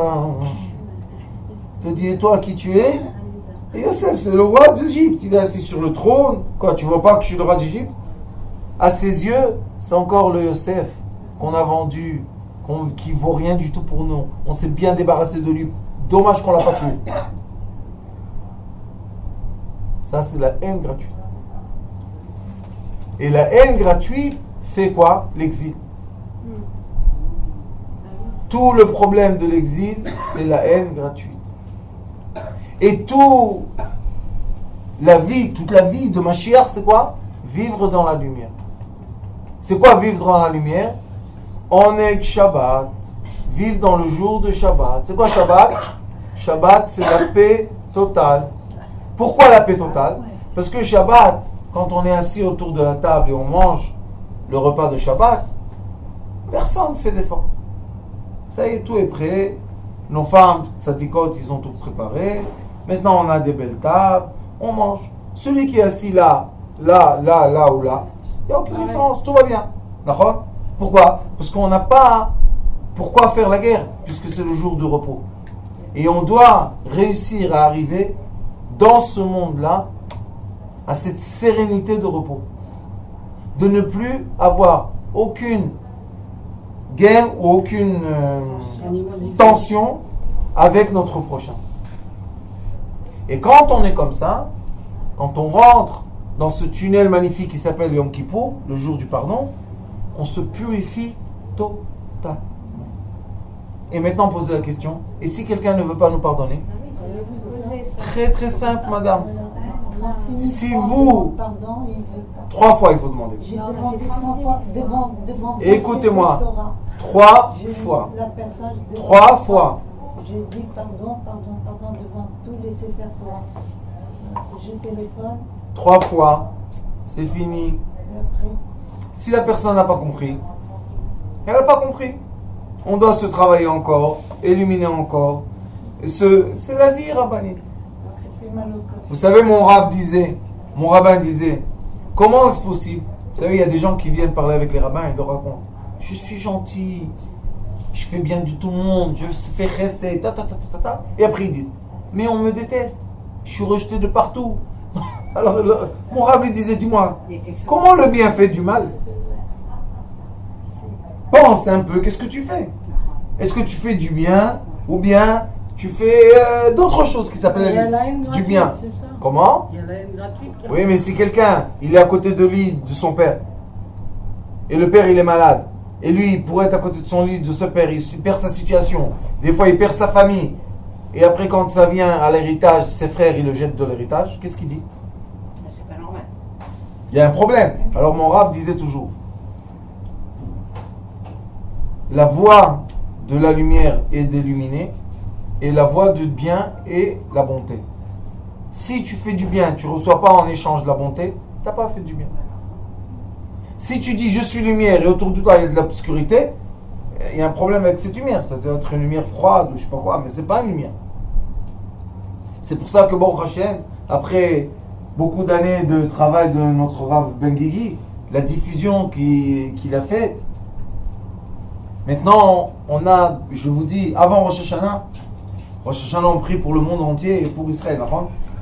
Il te dit, et toi, qui tu es? Et Yosef, c'est le roi d'Égypte. Il est assis sur le trône. Quoi, tu vois pas que je suis le roi d'Égypte? À ses yeux, c'est encore le Yosef qu'on a vendu, qui vaut rien du tout pour nous. On s'est bien débarrassé de lui. Dommage qu'on l'a pas tué. Ça, c'est la haine gratuite. Et la haine gratuite fait quoi? L'exil. Tout le problème de l'exil, c'est la haine gratuite. Et toute la vie de Mashiach, c'est quoi? Vivre dans la lumière. C'est quoi vivre dans la lumière? On est Shabbat. Vivre dans le jour de Shabbat. C'est quoi Shabbat? Shabbat, c'est la paix totale. Pourquoi la paix totale? Parce que Shabbat, quand on est assis autour de la table et on mange le repas de Shabbat, personne ne fait d'effort. Ça y est, tout est prêt. Nos femmes, tzadikot, ils ont tout préparé. Maintenant, on a des belles tables. On mange. Celui qui est assis là ou là, il n'y a aucune différence. Tout va bien. D'accord ? Pourquoi ? Parce qu'on n'a pas pourquoi faire la guerre, puisque c'est le jour de repos. Et on doit réussir à arriver dans ce monde-là à cette sérénité de repos. De ne plus avoir aucune guerre ou aucune tension avec notre prochain. Et quand on est comme ça, quand on rentre dans ce tunnel magnifique qui s'appelle Yom Kippour, le jour du pardon, on se purifie totalement. Et maintenant, posez la question, et si quelqu'un ne veut pas nous pardonner ? Très très simple, madame. Si vous, 3 fois il faut demander. J'ai demandé 100 fois devant Écoutez-moi, Torah. 3 J'ai fois. la personne devant 3 fois. J'ai dit pardon devant tous les Sefer Torah. Je téléphone 3 fois. C'est fini. et après. Si la personne n'a pas compris, elle n'a pas compris. On doit se travailler encore, illuminer encore. C'est la vie, rabbinite. Ça fait mal au cœur. Vous savez, mon rabbin disait, comment est-ce possible ? Vous savez, il y a des gens qui viennent parler avec les rabbins et ils leur racontent, je suis gentil, je fais bien du tout le monde, je fais chesed, et après ils disent, mais on me déteste, je suis rejeté de partout. Alors mon rabbin disait, dis-moi, comment le bien fait du mal ? Pense un peu, qu'est-ce que tu fais ? Est-ce que tu fais du bien ou bien tu fais d'autres choses qui Il y en s'appellent a une du gratuite, bien ? c'est ça ? Comment ? Il y en a une gratuite. Oui, mais si quelqu'un, il est à côté de lui, de son père, et le père, il est malade, et lui, pour être à côté de son lit, de ce père, il perd sa situation, des fois, il perd sa famille, et après, quand ça vient à l'héritage, ses frères, ils le jettent de l'héritage, qu'est-ce qu'il dit ? C'est pas normal. Il y a un problème. Alors, mon Rav disait toujours, la voie de la lumière est d'illuminer, et la voie du bien est la bonté. Si tu fais du bien, tu ne reçois pas en échange de la bonté, tu n'as pas fait du bien. Si tu dis je suis lumière et autour de toi il y a de l'obscurité, il y a un problème avec cette lumière. Ça doit être une lumière froide ou je ne sais pas quoi, mais ce n'est pas une lumière. C'est pour ça que Baruch Hashem, après beaucoup d'années de travail de notre Rav Ben Guigui, la diffusion qu'il a faite, maintenant on a, je vous dis, avant Rosh Hashanah, on prie pour le monde entier et pour Israël.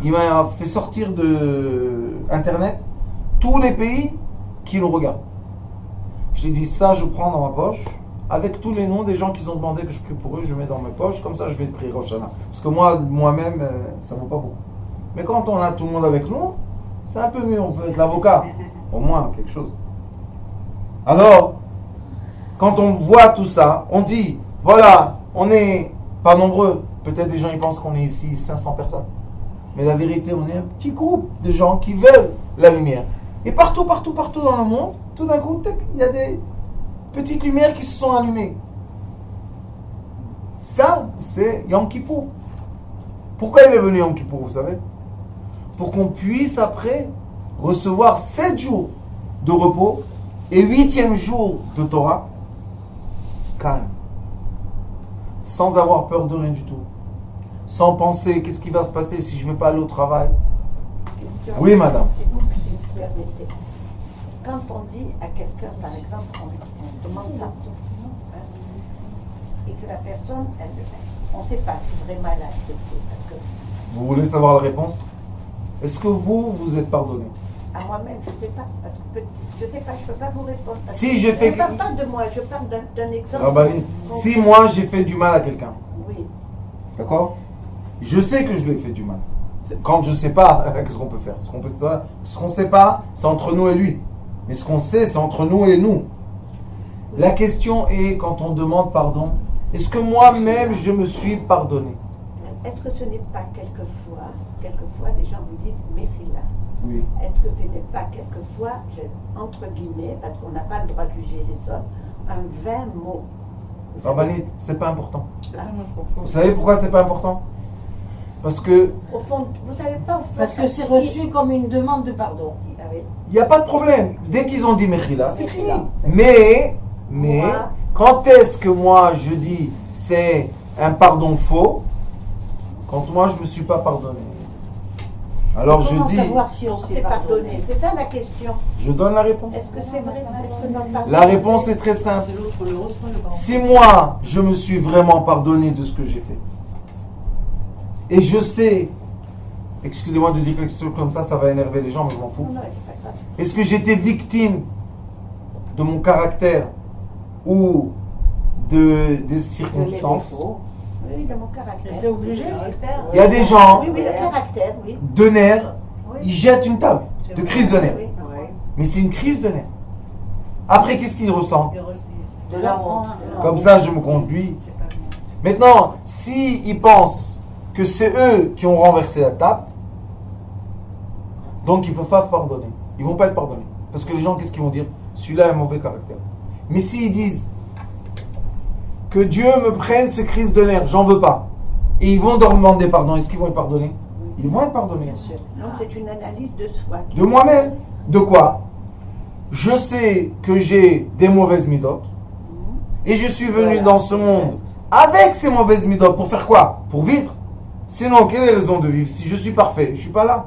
Il m'a fait sortir de Internet tous les pays qui nous regardent. Je lui ai dit, ça je prends dans ma poche, avec tous les noms des gens qui ont demandé que je prie pour eux, je mets dans ma poche, comme ça je vais prier Rosh Hashanah. Parce que moi-même, ça ne vaut pas beaucoup. Mais quand on a tout le monde avec nous, c'est un peu mieux, on peut être l'avocat, au moins quelque chose. Alors, quand on voit tout ça, on dit, voilà, on n'est pas nombreux. Peut-être des gens ils pensent qu'on est ici 500 personnes. Mais la vérité, on est un petit groupe de gens qui veulent la lumière. Et partout dans le monde, tout d'un coup, il y a des petites lumières qui se sont allumées. Ça, c'est Yom Kippour. Pourquoi il est venu Yom Kippour, vous savez ? Pour qu'on puisse après recevoir 7 jours de repos et 8e jour de Torah, calme. Sans avoir peur de rien du tout. Sans penser qu'est-ce qui va se passer si je ne vais pas aller au travail. Oui, madame. Si vous permettez. Quand on dit à quelqu'un, par exemple, on demande pardon, et que la personne, on ne sait pas si vraiment elle a accepté. Parce que Vous voulez savoir la réponse ? Est-ce que vous êtes pardonné ? à moi-même, je ne sais pas. Parce que je ne sais pas, je ne peux pas vous répondre. Parce Si que j'ai fait- je ne parle pas de moi, je parle d'un exemple. Rabbani, si moi j'ai fait du mal à quelqu'un, Oui. d'accord ? Je sais que je lui ai fait du mal. Quand je ne sais pas, qu'est-ce qu'on peut faire ? Ce qu'on ne sait pas, c'est entre nous et lui. Mais ce qu'on sait, c'est entre nous et nous. La question est, quand on demande pardon, est-ce que moi-même je me suis pardonné ? Est-ce que ce n'est pas quelquefois les gens vous disent méfie-la. Oui. Est-ce que ce n'est pas quelquefois, entre guillemets, parce qu'on n'a pas le droit de juger les hommes, un vain mot? Vous savez- Rabbani, c'est pas important. Ah, Vous savez pourquoi c'est pas important ? Parce que Au fond, vous savez pas, au fond, Parce que c'est reçu comme une demande de pardon. Ah oui. il n'y a pas de problème. Dès qu'ils ont dit Mechila, c'est fini. Mechila, c'est Mais, Moi. quand est-ce que moi je dis c'est un pardon faux? Quand moi je ne me suis pas pardonné. Alors je Comment dis, savoir si on On s'est s'est pardonné? pardonné. C'est ça la question. je donne la réponse. Est-ce que c'est vrai? Est-ce que non, La réponse est très simple. C'est l'autre le reçoit, le pardon. Si moi, je me suis vraiment pardonné de ce que j'ai fait, et je sais, excusez-moi de dire quelque chose comme ça va énerver les gens, mais je m'en fous. Non, non, c'est pas grave. Est-ce que j'étais victime de mon caractère ou des circonstances? Oui, de mon caractère. C'est obligé. Il y a des gens, Oui, oui, le caractère, oui. de nerfs, Oui. ils jettent une table, de crise de nerfs. Oui. Ouais. Mais c'est une crise de nerfs. Après, qu'est-ce qu'ils ressentent? De la honte. Comme ça, je me conduis. Maintenant, s'ils pensent que c'est eux qui ont renversé la table, donc ils ne peuvent pas pardonner. Ils ne vont pas être pardonnés. Parce que les gens, qu'est-ce qu'ils vont dire? Celui-là a un mauvais caractère. Mais s'ils disent que Dieu me prenne ces crises de nerfs, j'en veux pas, et ils vont leur demander pardon, est-ce qu'ils vont être pardonnés? Ils vont être pardonnés. Bien sûr. Donc c'est une analyse de soi. De moi-même. De quoi? Je sais que j'ai des mauvaises midotes, et je suis venu Voilà. dans ce monde avec ces mauvaises midotes pour faire quoi? Pour vivre. Sinon, quelle est la raison de vivre? Si je suis parfait, je ne suis pas là.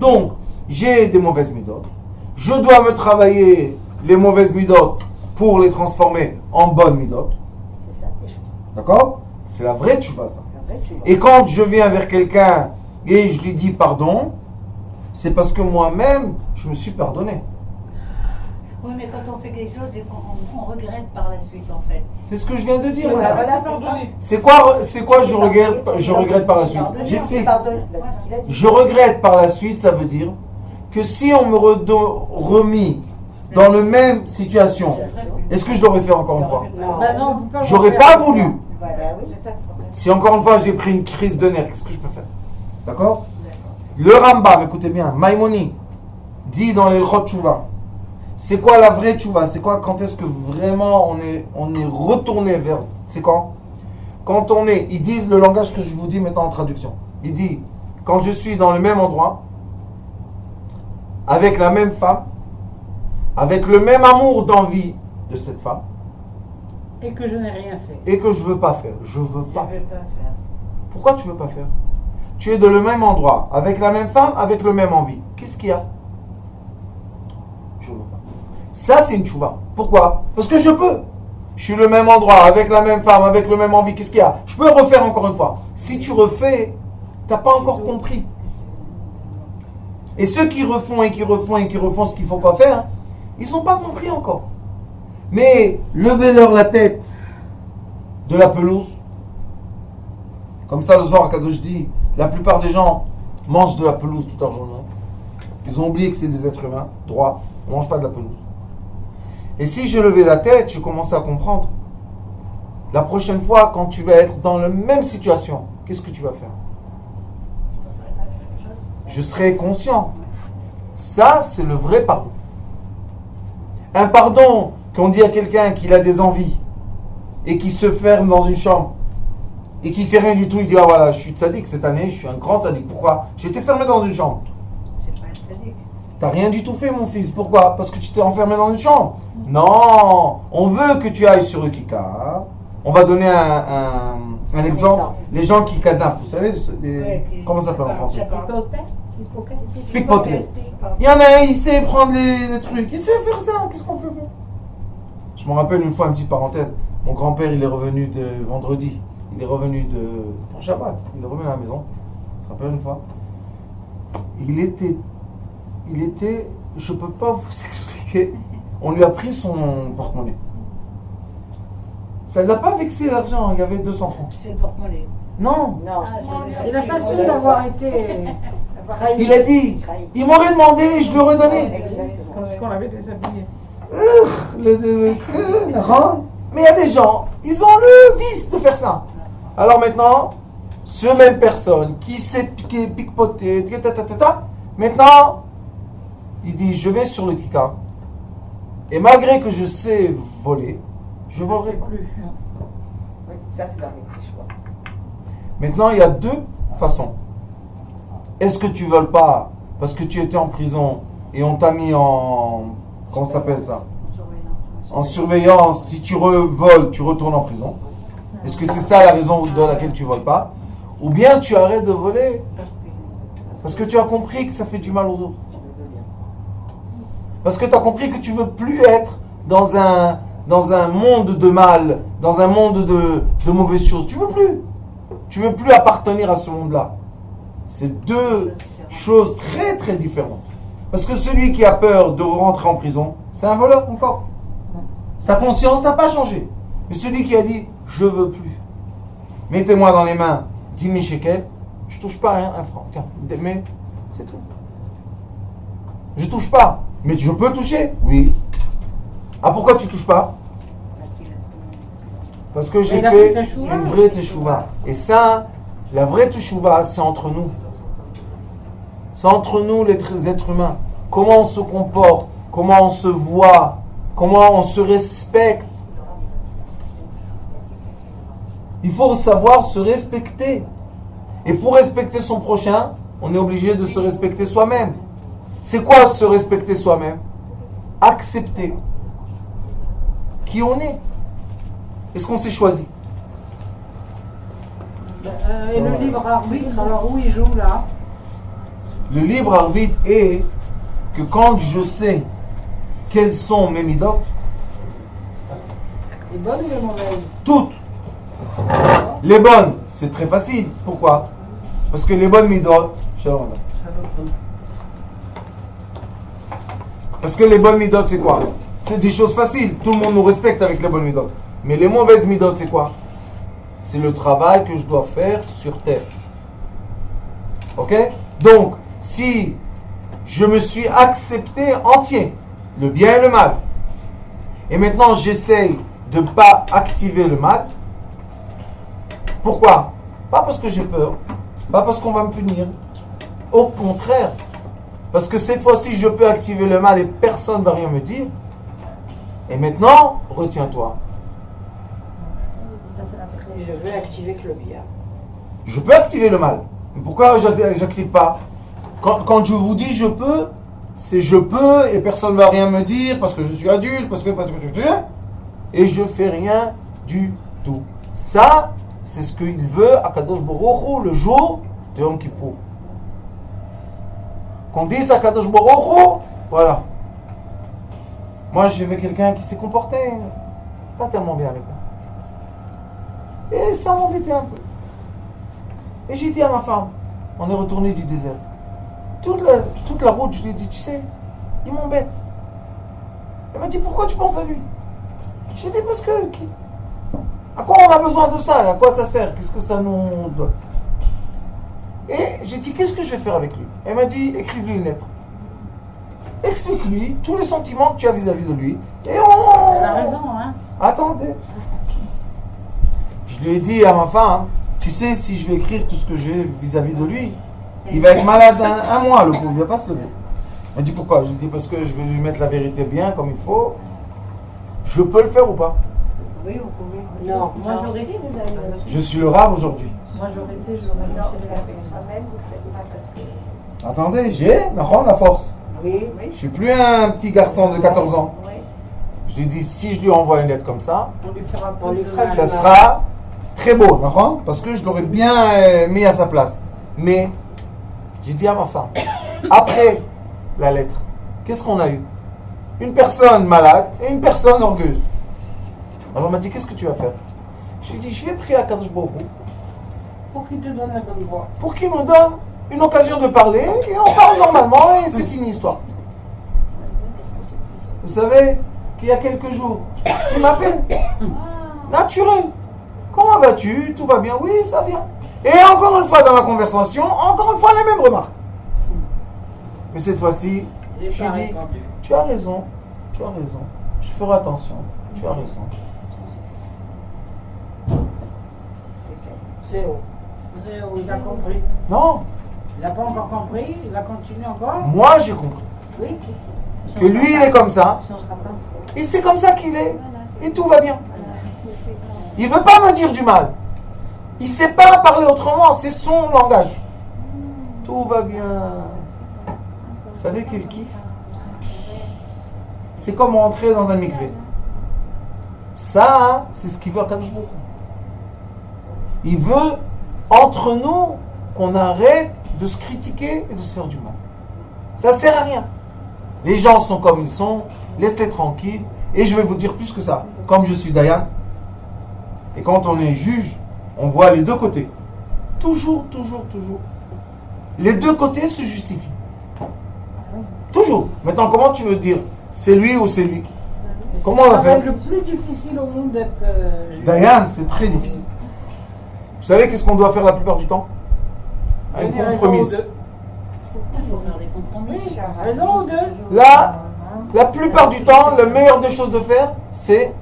Donc, j'ai des mauvaises midotes. Je dois me travailler les mauvaises midotes pour les transformer en bonnes midotes. C'est ça, déjà. D'accord? C'est la vraie tchouva, ça. C'est vrai, tu vois. Et quand je viens vers quelqu'un et je lui dis pardon, c'est parce que moi-même, je me suis pardonné. Oui, mais quand on fait quelque chose, on regrette par la suite, en fait. C'est ce que je viens de dire. Voilà, madame. c'est ça. C'est quoi je regrette par la suite? J'explique. Pardonne. Ben, c'est ce qu'il a dit. Je regrette par la suite, ça veut dire que si on me remis dans la même situation, est-ce que je l'aurais fait encore une fois? Non. Ben non, on peut pas le J'aurais refaire. pas voulu. Ben oui, c'est ça. Si encore une fois j'ai pris une crise de nerfs, qu'est-ce que je peux faire? D'accord? Le Rambam, écoutez bien, Maïmoni dit dans les L'Ilchot Tchouva, c'est quoi la vraie tchouva? C'est quoi quand est-ce que vraiment on est retourné vers... C'est quand? Quand on est... Il dit le langage que je vous dis maintenant en traduction. Il dit, quand je suis dans le même endroit, avec la même femme, avec le même amour d'envie de cette femme, Et que je n'ai rien fait. et que je veux pas faire. Je veux pas. Je vais pas faire. Pourquoi tu veux pas faire? Tu es dans le même endroit, avec la même femme, avec le même envie. Qu'est-ce qu'il y a? Je veux pas. Ça, c'est une tchouva. Pourquoi? Parce que je peux. Je suis le même endroit, avec la même femme, avec le même envie. Qu'est-ce qu'il y a? Je peux refaire encore une fois. Si tu refais, t'as pas encore compris. Et ceux qui refont et qui refont et qui refont ce qu'il ne faut pas faire, ils n'ont pas compris encore. Mais levez-leur la tête de la pelouse. Comme ça, le Zohar Kadosh dit, la plupart des gens mangent de la pelouse toute leur journée. Ils ont oublié que c'est des êtres humains, droits. On ne mange pas de la pelouse. Et si je levais la tête, je commençais à comprendre. La prochaine fois, quand tu vas être dans la même situation, qu'est-ce que tu vas faire? Je serai conscient. Ça, c'est le vrai pardon. Un pardon qu'on dit à quelqu'un qu'il a des envies et qui se ferme dans une chambre et qui fait rien du tout, il dit ah voilà, je suis tzaddik cette année, je suis un grand tzaddik. Pourquoi? J'étais fermé dans une chambre. C'est pas un tzaddik. T'as rien du tout fait, mon fils. Pourquoi? Parce que tu t'es enfermé dans une chambre. Non, on veut que tu ailles sur le Kika. On va donner un exemple. Les gens qui kidnappent, vous savez, comment ça s'appelle en français? Pickpocket. Il y en a un, il sait prendre les trucs. Il sait faire ça. Qu'est-ce qu'on fait? Je me rappelle une fois, une petite parenthèse. Mon grand-père, il est revenu de vendredi. Il est revenu pour Shabbat. Il est revenu à la maison. Je me rappelle une fois. Il était, je peux pas vous expliquer. On lui a pris son porte-monnaie. Ça ne l'a pas vexé l'argent. Il y avait 200 francs. C'est le porte-monnaie. Non. Non. C'est la façon d'avoir été trahi. Il a dit. Il m'aurait demandé et je lui aurais donné. Exactement. Comme si on l'avait déshabillé. Mais il y a des gens, ils ont le vice de faire ça. Alors maintenant, ce même personne qui s'est pickpoté, maintenant, il dit je vais sur le Kika. Et malgré que je sais voler, je volerai pas. Plus. Oui, ça c'est la réflexion. Maintenant, il y a deux façon. Est-ce que tu voles pas parce que tu étais en prison et on t'a mis en... Comment ça s'appelle ça? En surveillance. Si tu voles, tu retournes en prison. Est-ce que c'est ça la raison de laquelle tu voles pas? Ou bien tu arrêtes de voler parce que tu as compris que ça fait du mal aux autres. Parce que tu as compris que tu veux plus être dans un monde de mal, dans un monde de mauvaises choses. Tu veux plus. Tu veux plus appartenir à ce monde-là. C'est deux choses très très différentes. Parce que celui qui a peur de rentrer en prison, c'est un voleur encore. Sa conscience n'a pas changé. Mais celui qui a dit, je veux plus. Mettez-moi dans les mains 10 000 shekels, je touche pas un franc. Tiens, mais c'est tout. Je touche pas. Mais je peux toucher? Oui. Ah, pourquoi tu touches pas? Parce que j'ai fait une vraie teshuva. Et ça, la vraie teshuva, c'est entre nous. C'est entre nous, les êtres humains. Comment on se comporte, comment on se voit, comment on se respecte. Il faut savoir se respecter. Et pour respecter son prochain, on est obligé de se respecter soi-même. C'est quoi se respecter soi-même? Accepter qui on est. Est-ce qu'on s'est choisi? Et le libre arbitre, alors où il joue là? Le libre arbitre est que quand je sais quelles sont mes midotes, Les bonnes ou les mauvaises? toutes. Les bonnes, c'est très facile. Pourquoi? Parce que les bonnes midotes, parce que les bonnes midotes, c'est quoi? C'est des choses faciles. Tout le monde nous respecte avec les bonnes midotes. Mais les mauvaises midotes, c'est quoi? C'est le travail que je dois faire sur terre. Ok? Donc, si je me suis accepté entier, le bien et le mal, et maintenant j'essaye de ne pas activer le mal, pourquoi? Pas parce que j'ai peur, pas parce qu'on va me punir. Au contraire, parce que cette fois-ci je peux activer le mal et personne ne va rien me dire. Et maintenant, retiens-toi. Je veux activer que le bien. Je peux activer le mal. Mais pourquoi j'active pas? Quand je vous dis je peux, c'est je peux et personne ne va rien me dire parce que je suis adulte, parce que et je fais rien du tout. Ça, c'est ce qu'il veut à Kadosh Baruch Hu le jour de Yom Kippour. Qu'on dise à Kadosh Baruch Hu, voilà. Moi, j'ai vu quelqu'un qui s'est comporté pas tellement bien avec moi. Et ça m'embêtait un peu. Et j'ai dit à ma femme, on est retourné du désert. Toute la route, je lui ai dit, tu sais, il m'embête. Elle m'a dit, pourquoi tu penses à lui? J'ai dit, parce que... À quoi on a besoin de ça? À quoi ça sert? Qu'est-ce que ça nous donne? Et j'ai dit, qu'est-ce que je vais faire avec lui? Elle m'a dit, écrive-lui une lettre. Explique-lui tous les sentiments que tu as vis-à-vis de lui. Et on... Elle a raison, hein? Attendez. Je lui ai dit à ma femme, tu sais, si je vais écrire tout ce que j'ai vis-à-vis de lui, il va être malade un mois, le pauvre, il ne va pas se lever. Elle m'a dit pourquoi? Je lui ai dit parce que je vais lui mettre la vérité bien, comme il faut. Je peux le faire ou pas? Oui, vous pouvez. Non, Moi j'aurais fait, vous avez. Je suis le rave aujourd'hui. Moi j'aurais fait, j'aurais Non, lâché la avec personne. soi-même, vous ne faites pas parce que... Attendez, j'ai la force. Oui. Je suis plus un petit garçon de 14 ans. Oui. Je lui dis, si je lui envoie une lettre comme ça, On lui fera On lui plus de fera mal. ça sera très beau, d'accord? Parce que je l'aurais bien mis à sa place. Mais j'ai dit à ma femme, après la lettre, qu'est-ce qu'on a eu? Une personne malade et une personne orgueuse. Alors elle m'a dit, qu'est-ce que tu vas faire? Je lui ai dit, je vais prier à Kadosh Baruch Hu Pour qu'il te donne la bonne voie. pour qu'il me donne une occasion de parler et on parle normalement et c'est fini l'histoire. Vous savez qu'il y a quelques jours, il m'appelle. Naturel. Comment vas-tu? Tout va bien? Oui, ça vient. Et encore une fois dans la conversation, encore une fois les mêmes remarques. Mais cette fois-ci, J'ai je pas lui dis, répondu. tu as raison, je ferai attention, tu as raison. C'est haut. Il a compris. Non, Il n'a pas encore compris, il va continuer encore. moi j'ai compris Oui. que lui il est comme ça Changera pas. et c'est comme ça qu'il est et tout va bien. Il veut pas me dire du mal. Il ne sait pas parler autrement, c'est son langage. Tout va bien. Vous savez quel kiff? C'est comme rentrer dans un mikvé. Ça, hein, c'est ce qu'il veut Akadosh Baruch Hu. Il veut, entre nous, qu'on arrête de se critiquer et de se faire du mal. Ça ne sert à rien. Les gens sont comme ils sont, laisse-les tranquilles. Et je vais vous dire plus que ça. Comme je suis Dayan, et quand on est juge, on voit les deux côtés. Toujours. Les deux côtés se justifient. Toujours. Maintenant, comment tu veux dire c'est lui ou c'est lui? Mais Comment on va faire? C'est le plus difficile au monde d'être juge. Dayan, c'est très difficile. Vous savez qu'est-ce qu'on doit faire la plupart du temps? Une Donner raison aux compromise. deux. Il faut faire des compromis. Raison aux deux. Là, la plupart du temps, la meilleure des choses de faire, c'est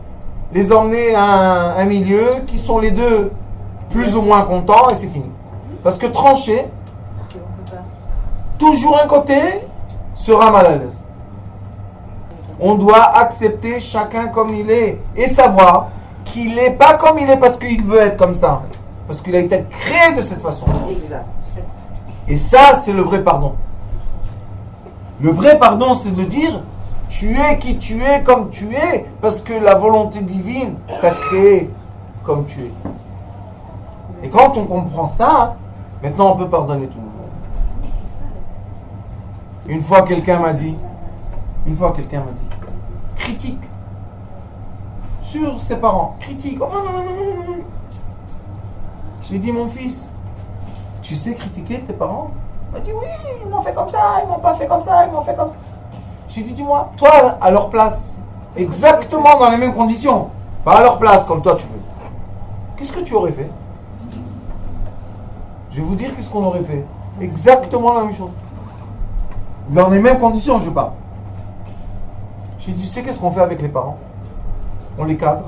les emmener à un milieu qui sont les deux plus ou moins contents et c'est fini. Parce que trancher, toujours un côté sera mal à l'aise. On doit accepter chacun comme il est et savoir qu'il n'est pas comme il est parce qu'il veut être comme ça. Parce qu'il a été créé de cette façon. Exact. Et ça, c'est le vrai pardon. Le vrai pardon, c'est de dire tu es qui tu es comme tu es parce que la volonté divine t'a créé comme tu es. Et quand on comprend ça, maintenant on peut pardonner tout le monde. Une fois quelqu'un m'a dit, critique sur ses parents, critique. Oh, non. J'ai dit mon fils, tu sais critiquer tes parents? Il m'a dit oui, ils m'ont fait comme ça, ils m'ont pas fait comme ça, ils m'ont fait comme ça. J'ai dit dis-moi, toi à leur place, exactement dans les mêmes conditions, pas à leur place comme toi tu veux, qu'est-ce que tu aurais fait? Je vais vous dire qu'est-ce qu'on aurait fait. Exactement la même chose. Dans les mêmes conditions, je parle. J'ai dit, tu sais qu'est-ce qu'on fait avec les parents? On les cadre.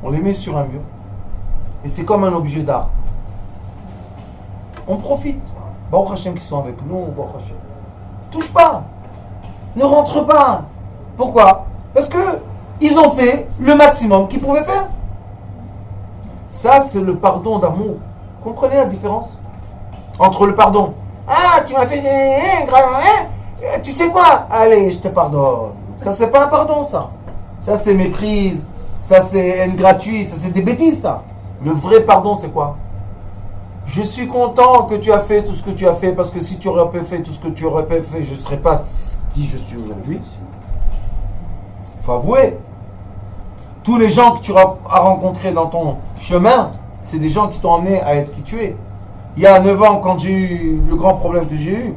On les met sur un mur. Et c'est comme un objet d'art. On profite. Baruch Hashem qui sont avec nous, Baruch Hashem. Touche pas. Ne rentre pas. Pourquoi? Parce que ils ont fait le maximum qu'ils pouvaient faire. Ça, c'est le pardon d'amour. Comprenez la différence entre le pardon? Ah, tu m'as fait... Tu sais quoi? Allez, je te pardonne. Ça, c'est pas un pardon, ça. Ça, c'est méprise. Ça, c'est haine gratuite. Ça, c'est des bêtises, ça. Le vrai pardon, c'est quoi? Je suis content que tu as fait tout ce que tu as fait, parce que si tu aurais pas fait tout ce que tu aurais pas fait, je ne serais pas qui je suis aujourd'hui. Il faut avouer. Tous les gens que tu as rencontrés dans ton chemin, c'est des gens qui t'ont amené à être qui tu es. Il y a 9 ans, quand j'ai eu le grand problème que j'ai eu,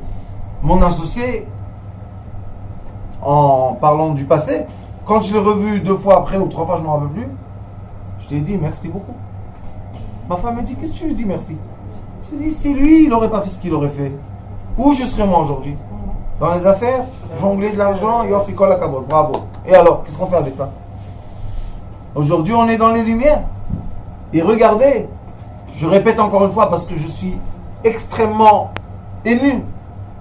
mon associé, en parlant du passé, quand je l'ai revu 2 fois après ou 3 fois, je ne me rappelle plus, je lui ai dit merci beaucoup. Ma femme me dit, qu'est-ce que tu lui dis merci? Je lui ai dit, si lui, il n'aurait pas fait ce qu'il aurait fait, où je serais moi aujourd'hui? Dans les affaires, jongler de l'argent, yof, la cabot, bravo. Et alors, qu'est-ce qu'on fait avec ça? Aujourd'hui, on est dans les lumières. Et regardez, je répète encore une fois parce que je suis extrêmement ému.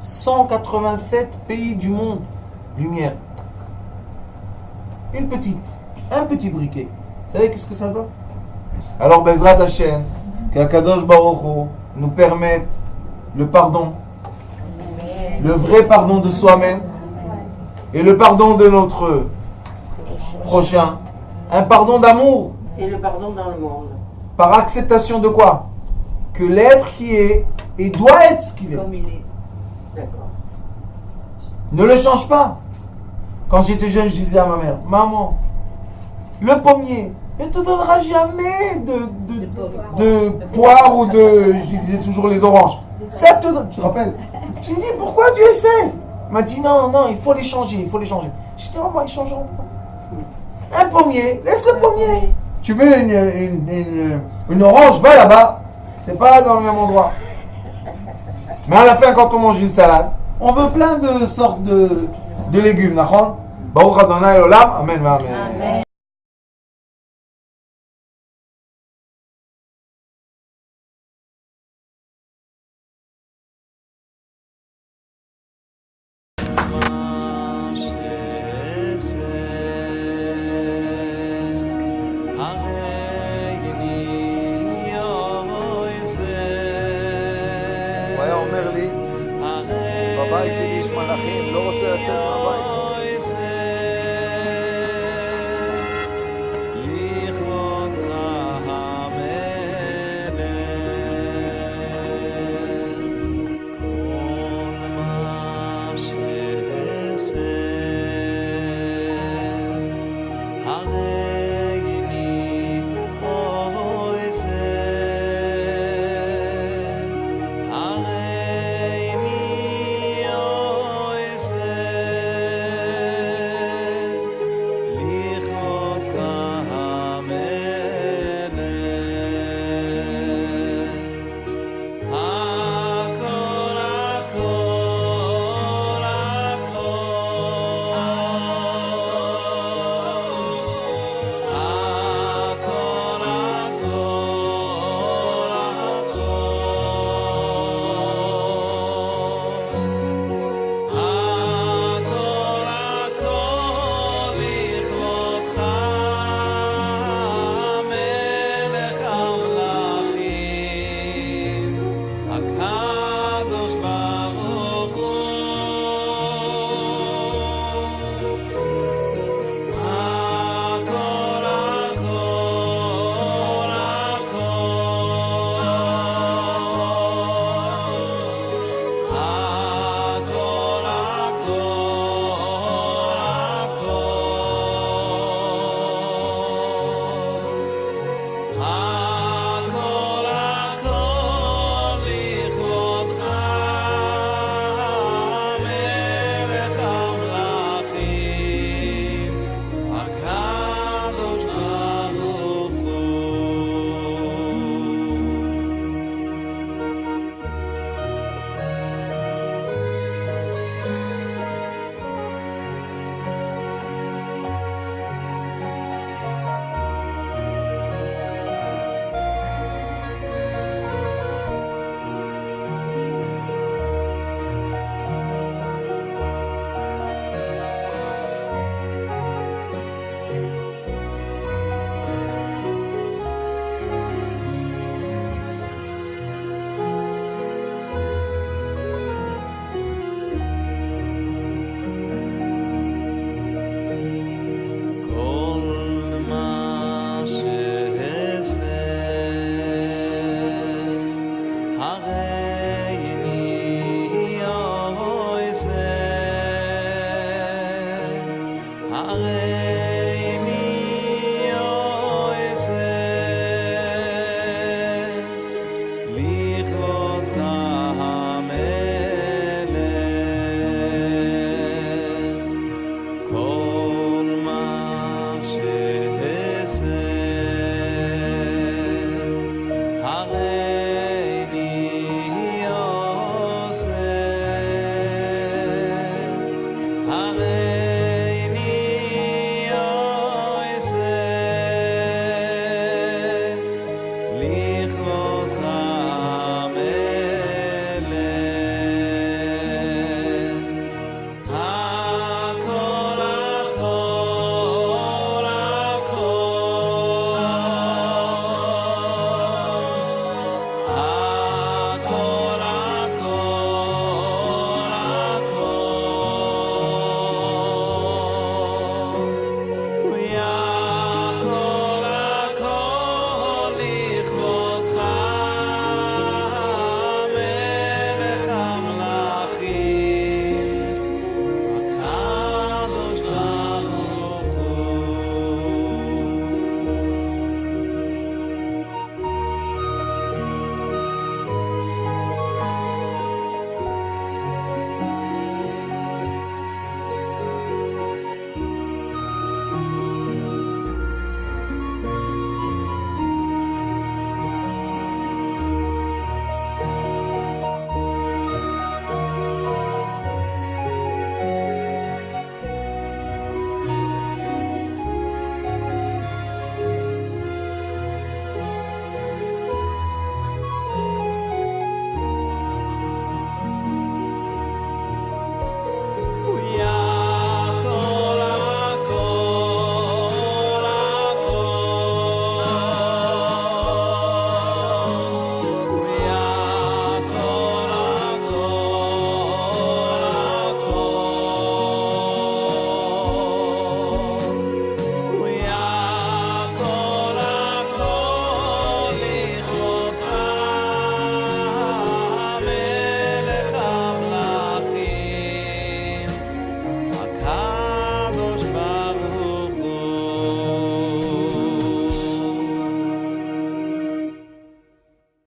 187 pays du monde, lumière. Un petit briquet. Vous savez qu'est-ce que ça donne? Alors, Bezrat Hashem, qu'Akadosh Baruch Hu nous permette le pardon, le vrai pardon de soi-même et le pardon de notre prochain. Un pardon d'amour. Et le pardon dans le monde. Par acceptation de quoi? Que l'être qui est et doit être ce qu'il est. Comme il est. D'accord. Ne le change pas. Quand j'étais jeune, je disais à ma mère, maman, le pommier ne te donnera jamais de poire ou de... Je lui disais toujours les oranges. Ça te donne... Tu te rappelles? J'ai dit, pourquoi tu essaies? Elle m'a dit, non, il faut les changer, J'ai dit, maman, ils changeront pas. Un pommier, laisse le pommier. Tu veux une orange, va là-bas. C'est pas dans le même endroit. Mais à la fin, quand on mange une salade, on veut plein de sortes de légumes, d'accord? Baruch Adonai Olam, amen, amen. Amen. הרי היה אומר לי, בבית שלי יש מלאכים, לא רוצה לצאת מהבית.